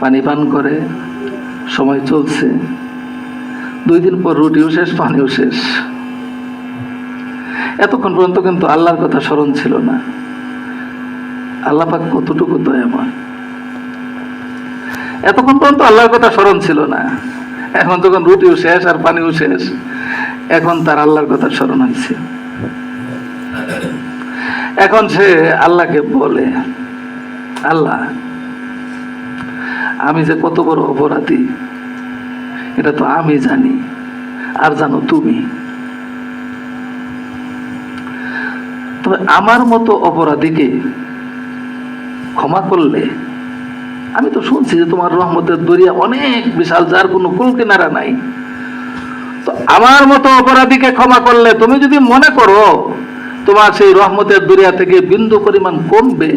পানি পান করে, সময় চলছে। 2 দিন পর রুটিও শেষ, পানিও শেষ। এতক্ষণ পর্যন্ত কিন্তু আল্লাহর কথা স্মরণ ছিল না। আল্লাহ পাক কতটুকু দয়াময়, এতক্ষণ পর্যন্ত আল্লাহর কথা স্মরণ ছিল না, এখন যখন রুটিও শেষ আর পানিও শেষ, এখন তার আল্লাহর কথা স্মরণ হয়েছে। এখন সে আল্লাহকে বলে, আল্লাহ আমি যে কত বড় অপরাধী এটা তো আমি জানি, আর জানো তুমি, তবে আমার মতো অপরাধীকে ক্ষমা করলে, আমি তো শুনছি যে তোমার রহমতের দরিয়া অনেক বিশাল, যার কোনো কুল কিনারা নাই, তো আমার মতো অপরাধীকে ক্ষমা করলে তুমি যদি মনে করো তোমার সেই রহমতের দরিয়া থেকে বিন্দু পরিমাণ কমবে,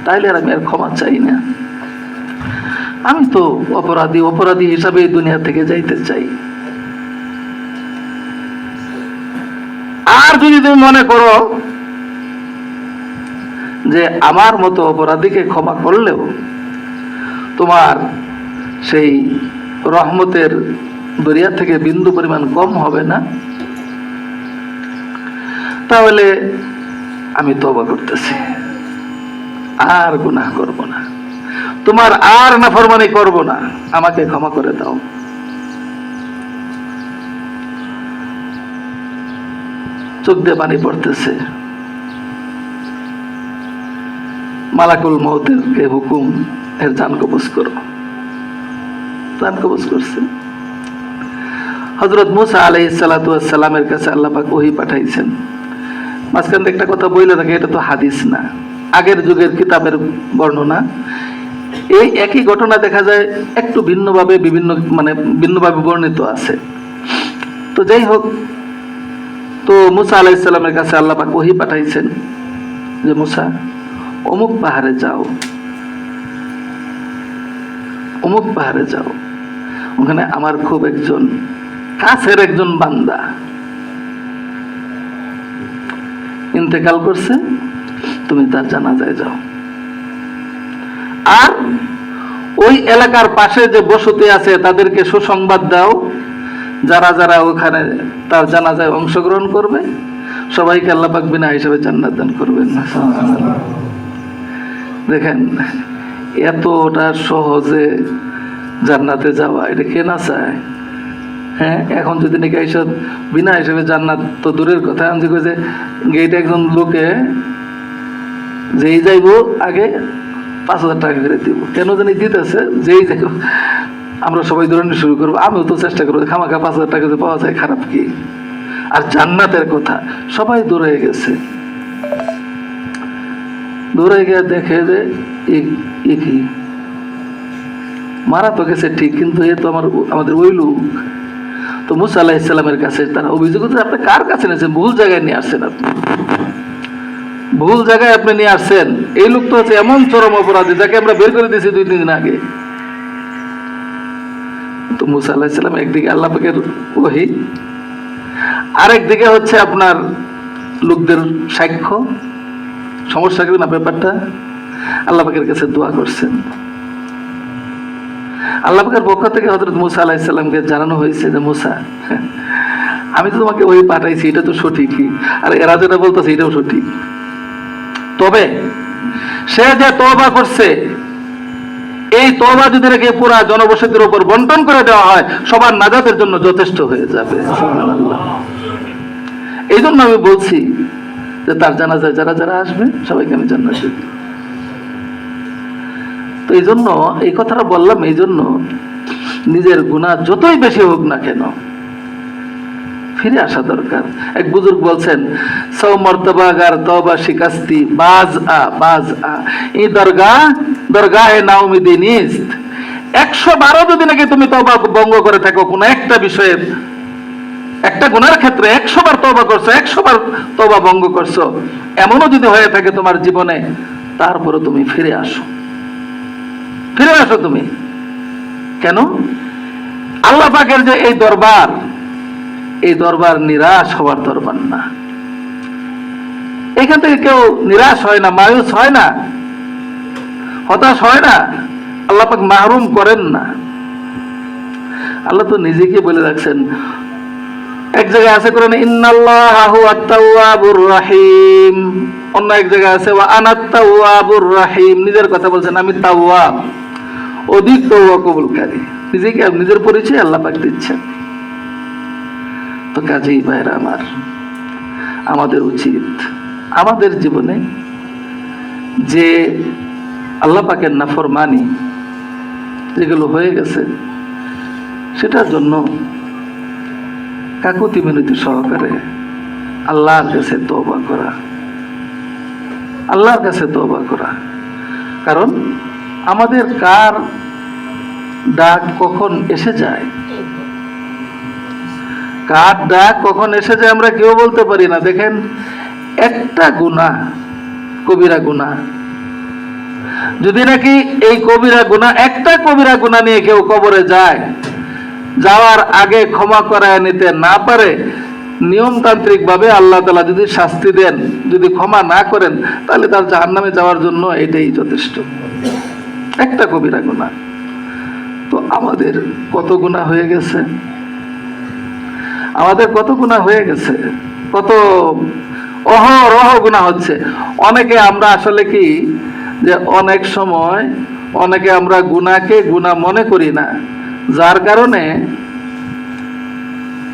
তাইলে আর আমি আর ক্ষমা চাই না। আমি তো অপরাধী হিসাবে এই দুনিয়া থেকে যাইতে চাই। আর যদি তুমি মনে করো যে আমার মতো অপরাধীকে ক্ষমা করলেও তোমার সেই রহমতের দরিয়া থেকে বিন্দু পরিমাণ কম হবে না, তাহলে আমি তওবা করতেছি, আর গুনাহ করব না, তোমার আর নাফরমানি করব না, আমাকে ক্ষমা করে দাও। চোখ দিয়ে পানি পড়তেছে। মালাকুল মউতের কে হুকুম, এর জান কবজ করো। জান কবজ করছে। হযরত মুসা আলাইহিস সালাতু ওয়াস সালামের কাছে আল্লাহ পাক ওহী পাঠাইছেন। মাঝখানে একটা কথা বইলে থাকে, এটা তো হাদিস না, আগের যুগের কিতাবের বর্ণনা। এই একই ঘটনা দেখা যায় একটু ভিন্নভাবে ভিন্নভাবে বর্ণিত আছে। তো যাই হোক, তো মুসা আলাইহিস সালামের কাছে আল্লাহ পাক ওহী পাঠাইছেন যে মুসা অমুক পাহাড়ে যাও, অমুক পাহাড়ে যাও, ওখানে আমার খুব একজন কাছের একজন বান্দা ইন্তেকাল করছে, তুমি তার জানাজায় যাও। আর ওই এলাকার পাশে যে বসতি আছে তাদেরকে সুসংবাদ দাও, যারা যারা ওখানে তার জানাজায় অংশগ্রহণ করবে সবাইকে আল্লাহ পাক বিনা হিসাবে জান্নাত দান করবেন। দেখেন, এতটা সহজে জান্নাতে যাওয়া, এটা কে না চায়? হ্যাঁ, এখন যদি নাকি এইসব বিনা হিসেবে জান্নাত তো দূরের কথা, আমি যে গেটে একজন লোকে যেই যাইব আগে 5,000 টাকা করে দিব, কেন জানি দিতেছে, যেই যাইব আমরা সবাই দৌড়ানো শুরু করবো। আমিও তো চেষ্টা করবো, খামাখা 5,000 টাকা যে পাওয়া যায়, খারাপ কি? আর জান্নাতের কথা সবাই দৌড়ে গেছে, দৌড়ে গিয়ে দেখে যে কি মারা তো গেছে ঠিক, কিন্তু এ তো আমাদের ওই লোক। তো মুসা আলাইহিস সালামের কাছে তারা অভিযোগ করছে, আপনি কার কাছে নিয়েছেন? ভুল জায়গায় নিয়ে আসছেন, আপনি ভুল জায়গায় আপনি নিয়ে আসছেন। এই লোক তো হচ্ছে এমন চরম অপরাধী যাকে আমরা বের করে দিয়েছি 2-3 দিন আগে। তো মুসা আলাইহিস সালাম একদিকে আল্লাহ পাকের ওহী, আরেকদিকে হচ্ছে আপনার লোকদের সাক্ষ্য, সমস্যা করেন না ব্যাপারটা। আল্লাহ পাকের কাছে দোয়া করছেন। আল্লাহ পাকের পক্ষ থেকে হযরত মুসা আলাইহিস সালামকে জানানো হয়েছে যে মুসা, আমি তো তোমাকে ওই পাঠাইছি, এটা তো সঠিকই, আর এরা যেটা বলতেছে এটাও সঠিক। তবে সে যে তওবা করছে, এই তওবা যদি রেখে পুরা জনবসতির উপর বন্টন করে দেওয়া হয়, সবার নাজাতের জন্য যথেষ্ট হয়ে যাবে। সুবহানাল্লাহ। এই জন্য আমি বলছি যে তার জানাজায় যারা যারা আসবে সবাইকে আমি জান্নাত দেব। তো এই জন্য এই কথাটা বললাম, এই জন্য নিজের গুনাহ যতই বেশি হোক না কেন ফিরে আসা দরকার। এক বুজুর্গ বলছেন, সৌ মর্তবা গার তওবা শিকাস্তি বাজ আ এই দরগাহে নাউমিদি নিস্ত। 112 যদি নাকি তুমি তওবা ভঙ্গ করে থাকো কোন একটা বিষয়ে, একটা গুনার ক্ষেত্রে 100 বার তওবা করছো, 100 বার তওবা ভঙ্গ করছো, এমনও যদি হয়ে থাকে তোমার জীবনে, তারপরে তুমি ফিরে আসো তুমি। কেন? আল্লাহ পাকের যে এই দরবার নিরাশ হওয়ার দরবার না। এখান থেকে কেউ নিরাশ হয় না, মায়ুস হয় না, হতাশ হয় না। আল্লাহ পাক মাহরুম করেন না। আল্লাহ তো নিজেকে বলে রাখছেন, এক জায়গায় আছে কোরআনে ইন্নাল্লাহা হুয়াত তাওয়াবুর রাহিম, অন্য এক জায়গায় আছে ওয়া আনাত তাওয়াবুর রাহিম। নিজের কথা বলছেন, আমি তাওয়াব, অধিক তওবা কবুলকারী। নিজেকে নিজের পরিচয় আল্লাহ পাক দিচ্ছেন। তো কাজেই ভাইরা আমার, আমাদের উচিত আমাদের জীবনে যে আল্লাহ পাকের নাফরমানি যেগুলো হয়ে গেছে, সেটার জন্য কাকুতি মিনতি সহকারে আল্লাহর কাছে তওবা করা, আল্লাহর কাছে তওবা করা। কারণ আমাদের কার ডাক কখন এসে যায়, কার ডাক কখন এসে যায় আমরা কেউ বলতে পারি না। দেখেন, একটা গুনাহ, কবিরা গুনাহ, যদি নাকি এই কবিরা গুনাহ, একটা কবিরা গুনাহ নিয়ে কেউ কবরে যায়, যাওয়ার আগে ক্ষমা করায় নিতে না পারে, নিয়মতান্ত্রিক ভাবে আল্লাহ তাআলা যদি শাস্তি দেন, যদি ক্ষমা না করেন, তাহলে তার জাহান্নামে যাওয়ার জন্য এটাই যথেষ্ট, একটা কবিরা গুনাহ। তো আমাদের কত গুনাহ হয়ে গেছে, আমাদের কত গুনাহ হয়ে গেছে, কত অহরহ গুনাহ হচ্ছে। অনেকে আমরা আসলে কি যে অনেক সময় অনেকে আমরা গুনাহকে গুনাহ মনে করি না, যার কারণে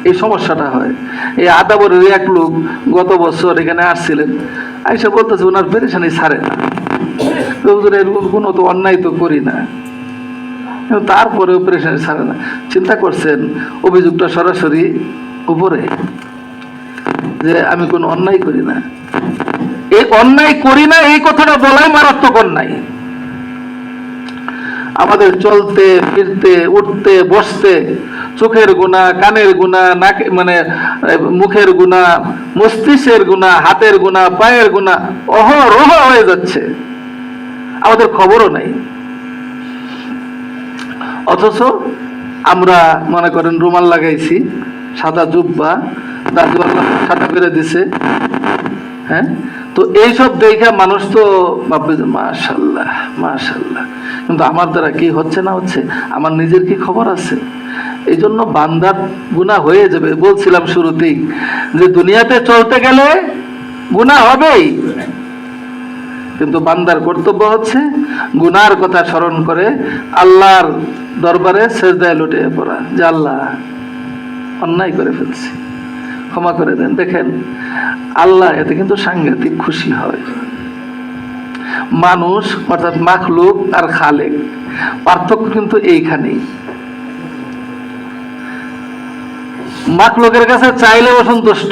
এই সমস্যাটা হয়। এই আদাবরের এক লোক গত বছর এখানে আসছিলেন, আইসা বলতেছে ওনার পেরেশানি ছাড়ে না, এরকম কোনো তো অন্যায় তো করি না, তারপরেও পেরেশানি ছাড়ে না। চিন্তা করছেন অভিযোগটা সরাসরি উপরে, যে আমি কোনো অন্যায় করি না। এই অন্যায় করি না এই কথাটা বলাই মারাত্মক অন্যায়। আমাদের চলতে ফিরতে উঠতে বসতে চোখের গুনাহ, কানের গুনাহ, নাকে মানে মুখের গুনাহ, মস্তিষ্কের গুনাহ, হাতের গুনাহ, পায়ের গুনাহ অহরহ হয়ে যাচ্ছে, আমাদের খবরও নাই। অথচ আমরা মনে করেন রুমাল লাগাইছি, সাদা জুব্বা, দাদু সাদা করে দিছে, হ্যাঁ, তো এইসব দেখে মানুষ তো ভাববে যে মাশাআল্লাহ মাশাআল্লাহ, কিন্তু আমার দ্বারা কি হচ্ছে না হচ্ছে, আমার নিজের কি খবর আছে? এই জন্য বান্দার গুনাহ হয়ে যাবে। বলছিলাম শুরুতেই যে দুনিয়াতে চলতে গেলে গুনাহ হবেই, কিন্তু বান্দার কর্তব্য হচ্ছে গুনার কথা স্মরণ করে আল্লাহর দরবারে সেজদায় লুটিয়ে পড়া, যে আল্লাহ অন্যায় করে ফেলছি, ক্ষমা করে দেন। দেখেন আল্লাহ এতে কিন্তু সাংঘাতিক খুশি হয়। মানুষ অর্থাৎ মাখলুক আর খালেক, পার্থক্য কিন্তু এইখানেই। মাখলুকের কাছে চাইলেও সন্তুষ্ট,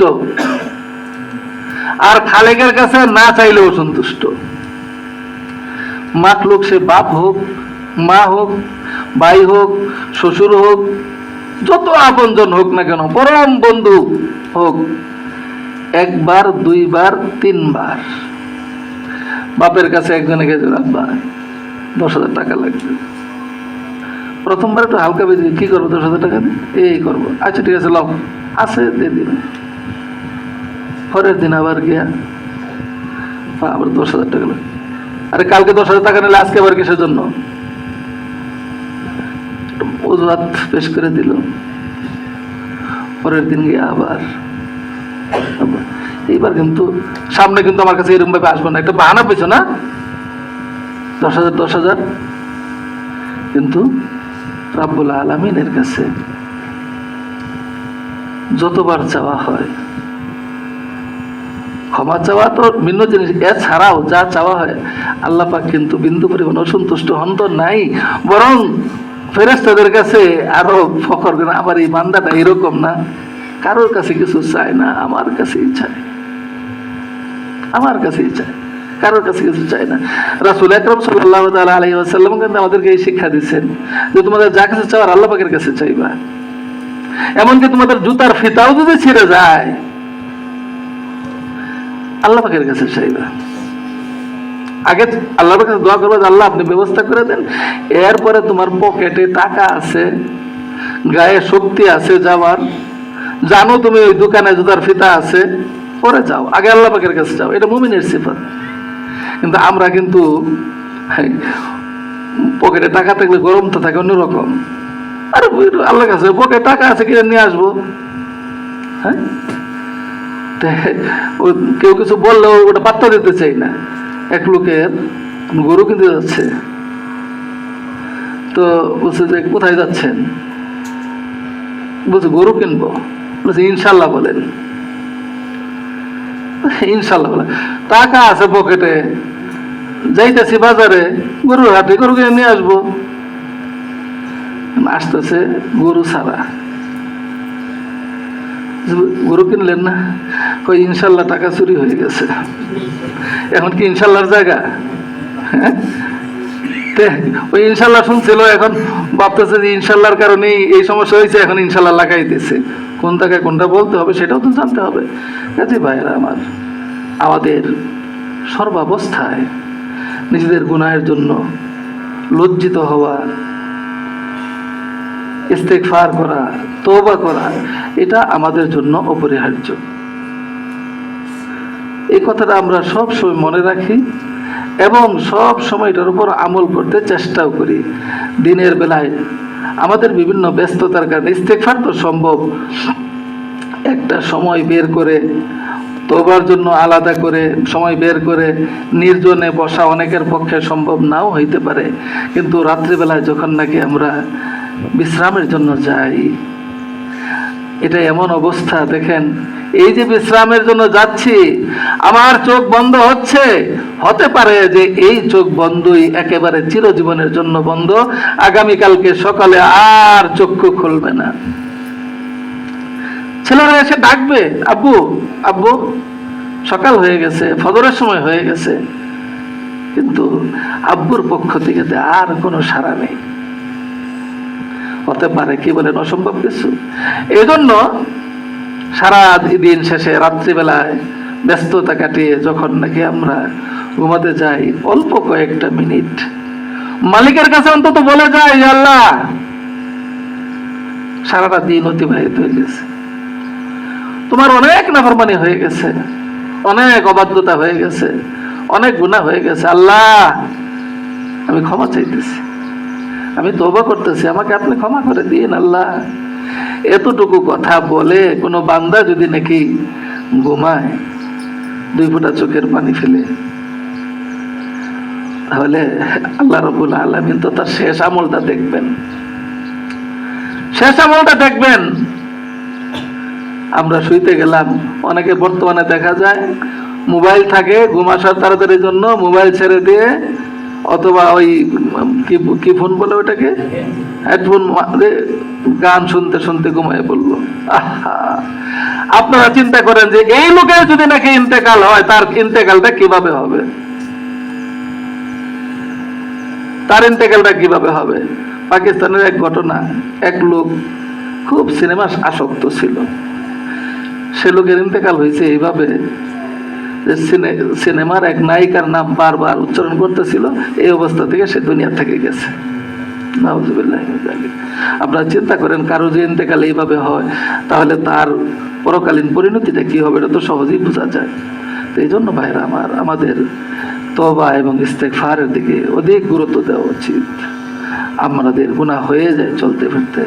আর খালেকের কাছে না চাইলেও সন্তুষ্ট। মাখলুক সে বাপ হোক, মা হোক, ভাই হোক, শ্বশুর হোক, যত আপনজন হোক না কেন, পরম বন্ধু হোক, একবার দুইবার তিনবার বাপের কাছে একজনে গেছে, আব্বা 10,000 টাকা লাগবে, প্রথমবার একটু হালকা বেশি, কি করবো 10,000 টাকা দিয়ে, এই করবো, আচ্ছা ঠিক আছে লাও, আছে দিয়ে দিন। পরের দিন আবার গিয়া আবার 10,000 টাকা লাগবে, আরে কালকে 10,000 টাকা নিলে আজকে আবার কিসের জন্য? অজুহাত পেশ করে দিল। পরের দিন গিয়ে আবার, এইবার কিন্তু সামনে কিন্তু আমার কাছে এরকম ভাবে আসবো না, একটা বাহানা পেয়েছো না, 10,000 10,000। কিন্তু রাব্বুল আলামিনের কাছে যতবার চাওয়া হয়, ক্ষমা চাওয়া তো ভিন্ন জিনিস, এছাড়াও যা চাওয়া হয় আল্লাহ পাক কিন্তু বিন্দু পরিমাণ অসন্তুষ্ট হন তো নাই, বরং ফেরেশতাদের কাছে আরো ফখর করেন, আমার এই বান্দাটা এরকম না, কারোর কাছে কিছু চায় না, আমার কাছেই চায়, আমার কাছেই চায়, কারোর কাছে কিছু চায় না। রাসূল আকরাম সাল্লাল্লাহু তাআলা আলাইহি ওয়াসাল্লাম কিন্তু আমাদেরকে এই শিক্ষা দিচ্ছেন যে তোমাদের যা কিছু চাওয়ার আল্লাহ পাকের কাছে চাইবা। এমনকি তোমাদের জুতার ফিতাও যদি ছিঁড়ে যায় আল্লাহ পাকের কাছে চাইবা। আগে আল্লাহর কাছে দোয়া করবে, আল্লাহ আপনি ব্যবস্থা করে দেন, এরপরে তোমার পকেটে টাকা আছে, গায়ে শক্তি আছে যাওয়ার, জানো তুমি ওই দোকানে জুতার ফিতা আছে, পরে যাও, আগে আল্লাহ পাকের কাছে যাও, এটা মুমিনের সিফাত। কিন্তু আমরা কিন্তু পকেটে টাকা থাকলে গরমটা থাকে অন্যরকম, আরে আল্লাহর কাছে পকেটে টাকা আছে কিনে নিয়ে আসবো, হ্যাঁ, কেউ কিছু বললেও ওটা পাত্তা দিতে চাই না। এক লোকের গরু কিনতে যাচ্ছে, তো বলছে যে কোথায় যাচ্ছেন, বলছে গরু কিনবো, বলছে ইনশাল্লাহ বলেন, ইনশাল্লাহ বলেন, টাকা আছে পকেটে, যাইতেছি বাজারে গরুর হাটে, গরু কিনে নিয়ে আসবো, আসতেছে গরু ছাড়া। গরু কিনলেন না, কই ইনশাল্লাহ টাকা চুরি হয়ে গেছে, এখন কি ইনশাল্লাহর জায়গা? হ্যাঁ, ওই ইনশাল্লাহ শুনছিল, এখন ভাবতেছে যে ইনশাল্লাহর কারণেই এই সমস্যা হয়েছে, এখন ইনশাল্লাহ লাগাইতেছে, কোন জায়গায় কোনটা বলতে হবে সেটাও তো জানতে হবে। কাজে ভাইরা আমার, আমাদের সর্বাবস্থায় নিজেদের গুনাহের জন্য লজ্জিত হওয়া, ইস্তেগফার করা, তওবা করা, এটা আমাদের জন্য অপরিহার্য। এই কথাটা আমরা সব সময় মনে রাখি এবং সব সময় এটার উপর আমল করতে চেষ্টাও করি। দিনের বেলায় আমাদের বিভিন্ন ব্যস্ততার কারণে ইস্তেগফার তো সম্ভব, একটা সময় বের করে তওবার জন্য আলাদা করে সময় বের করে নির্জনে বসা অনেকের পক্ষে সম্ভব নাও হইতে পারে, কিন্তু রাত্রিবেলায় যখন নাকি আমরা বিশ্রামের জন্য যাই, এটা এমন অবস্থা, দেখেন এই যে বিশ্রামের জন্য যাচ্ছি, আমার চোখ বন্ধ হচ্ছে, হতে পারে যে এই চোখ বন্ধই একেবারে চিরজীবনের জন্য বন্ধ, আগামীকালকে সকালে আর চক্ষু খুলবে না। ছেলেরা এসে ডাকবে, আব্বু আব্বু সকাল হয়ে গেছে, ফজরের সময় হয়ে গেছে, কিন্তু আব্বুর পক্ষ থেকে আর কোনো সাড়া নেই। হতে পারে কি বলেন, অসম্ভব কিছু। এই জন্য সারা দিন শেষে রাত্রিবেলায় ব্যস্ততা কাটিয়ে যখন নাকি আমরা ঘুমাতে যাই, অল্প কয়েকটা মিনিট মালিকের কাছে অন্তত বলে যাই, আল্লাহ সারাটা দিন অতিবাহিত হয়ে গেছে, তোমার অনেক নাফরমানি হয়ে গেছে, অনেক অবাধ্যতা হয়ে গেছে, অনেক গুনাহ হয়ে গেছে, আল্লাহ আমি ক্ষমা চাইতেছি, আমি তওবা করতেছি, আমাকে আপনি ক্ষমা করে দিন আল্লাহ। এতটুকু কথা বলে কোনো বান্দা যদি নাকি ঘুমায় 2 ফোঁটা চোখের পানি ফেলে, তাহলে আল্লাহ রাব্বুল আলামিন তো তার শেষ আমলটা দেখবেন, শেষ আমলটা দেখবেন। আমরা শুইতে গেলাম, অনেকে বর্তমানে দেখা যায় মোবাইল থাকে, ঘুম আসার তাড়াতাড়ির জন্য মোবাইল ছেড়ে দিয়ে, অথবা ওই কি ফোন বলে ওটাকে, হেডফোন, গান শুনতে শুনতে ঘুমিয়ে পড়লো। আপনারা চিন্তা করেন যে এই লোকের যদি নাকি ইন্তেকাল হয়, তার ইন্তেকালটা কিভাবে হবে, তার ইন্তেকালটা কিভাবে হবে। পাকিস্তানের এক ঘটনা, এক লোক খুব সিনেমা আসক্ত ছিল, সে লোকের ইন্তেকাল হয়েছে এইভাবে যে সিনেমার এক নায়িকার নাম বারবার উচ্চারণ করতেছিল, এই অবস্থা থেকে সে দুনিয়া থেকে গেছে। নাউজুবিল্লাহ। আপনারা চিন্তা করেন, কারো যে ইন্তেকাল এইভাবে হয়, তাহলে তার পরকালীন পরিণতিটা কি হবে, এটা তো সহজেই বোঝা যায়। তো এই জন্য ভাইরা আমার, আমাদের তওবা এবং ইস্তেগফারের দিকে অধিক গুরুত্ব দেওয়া উচিত। আমাদের গুনাহ হয়ে যায় চলতে ফিরতে,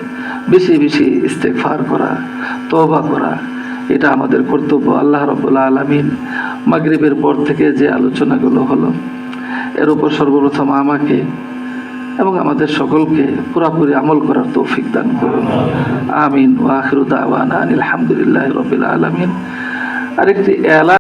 বেশি বেশি ইস্তেগফার করা, তওবা করা, এটা আমাদের কর্তব্য। আল্লাহ রাব্বুল আলামিন মাগরিবের পর থেকে যে আলোচনাগুলো হলো, এর উপর সর্বপ্রথম আমাকে এবং আমাদের সকলকে পুরোপুরি আমল করার তৌফিক দান করুন, আমিন। ওয়া আখিরু দাওয়ানা আনিল হামদুলিল্লাহি রাব্বিল আলামিন। আরেকটি এলান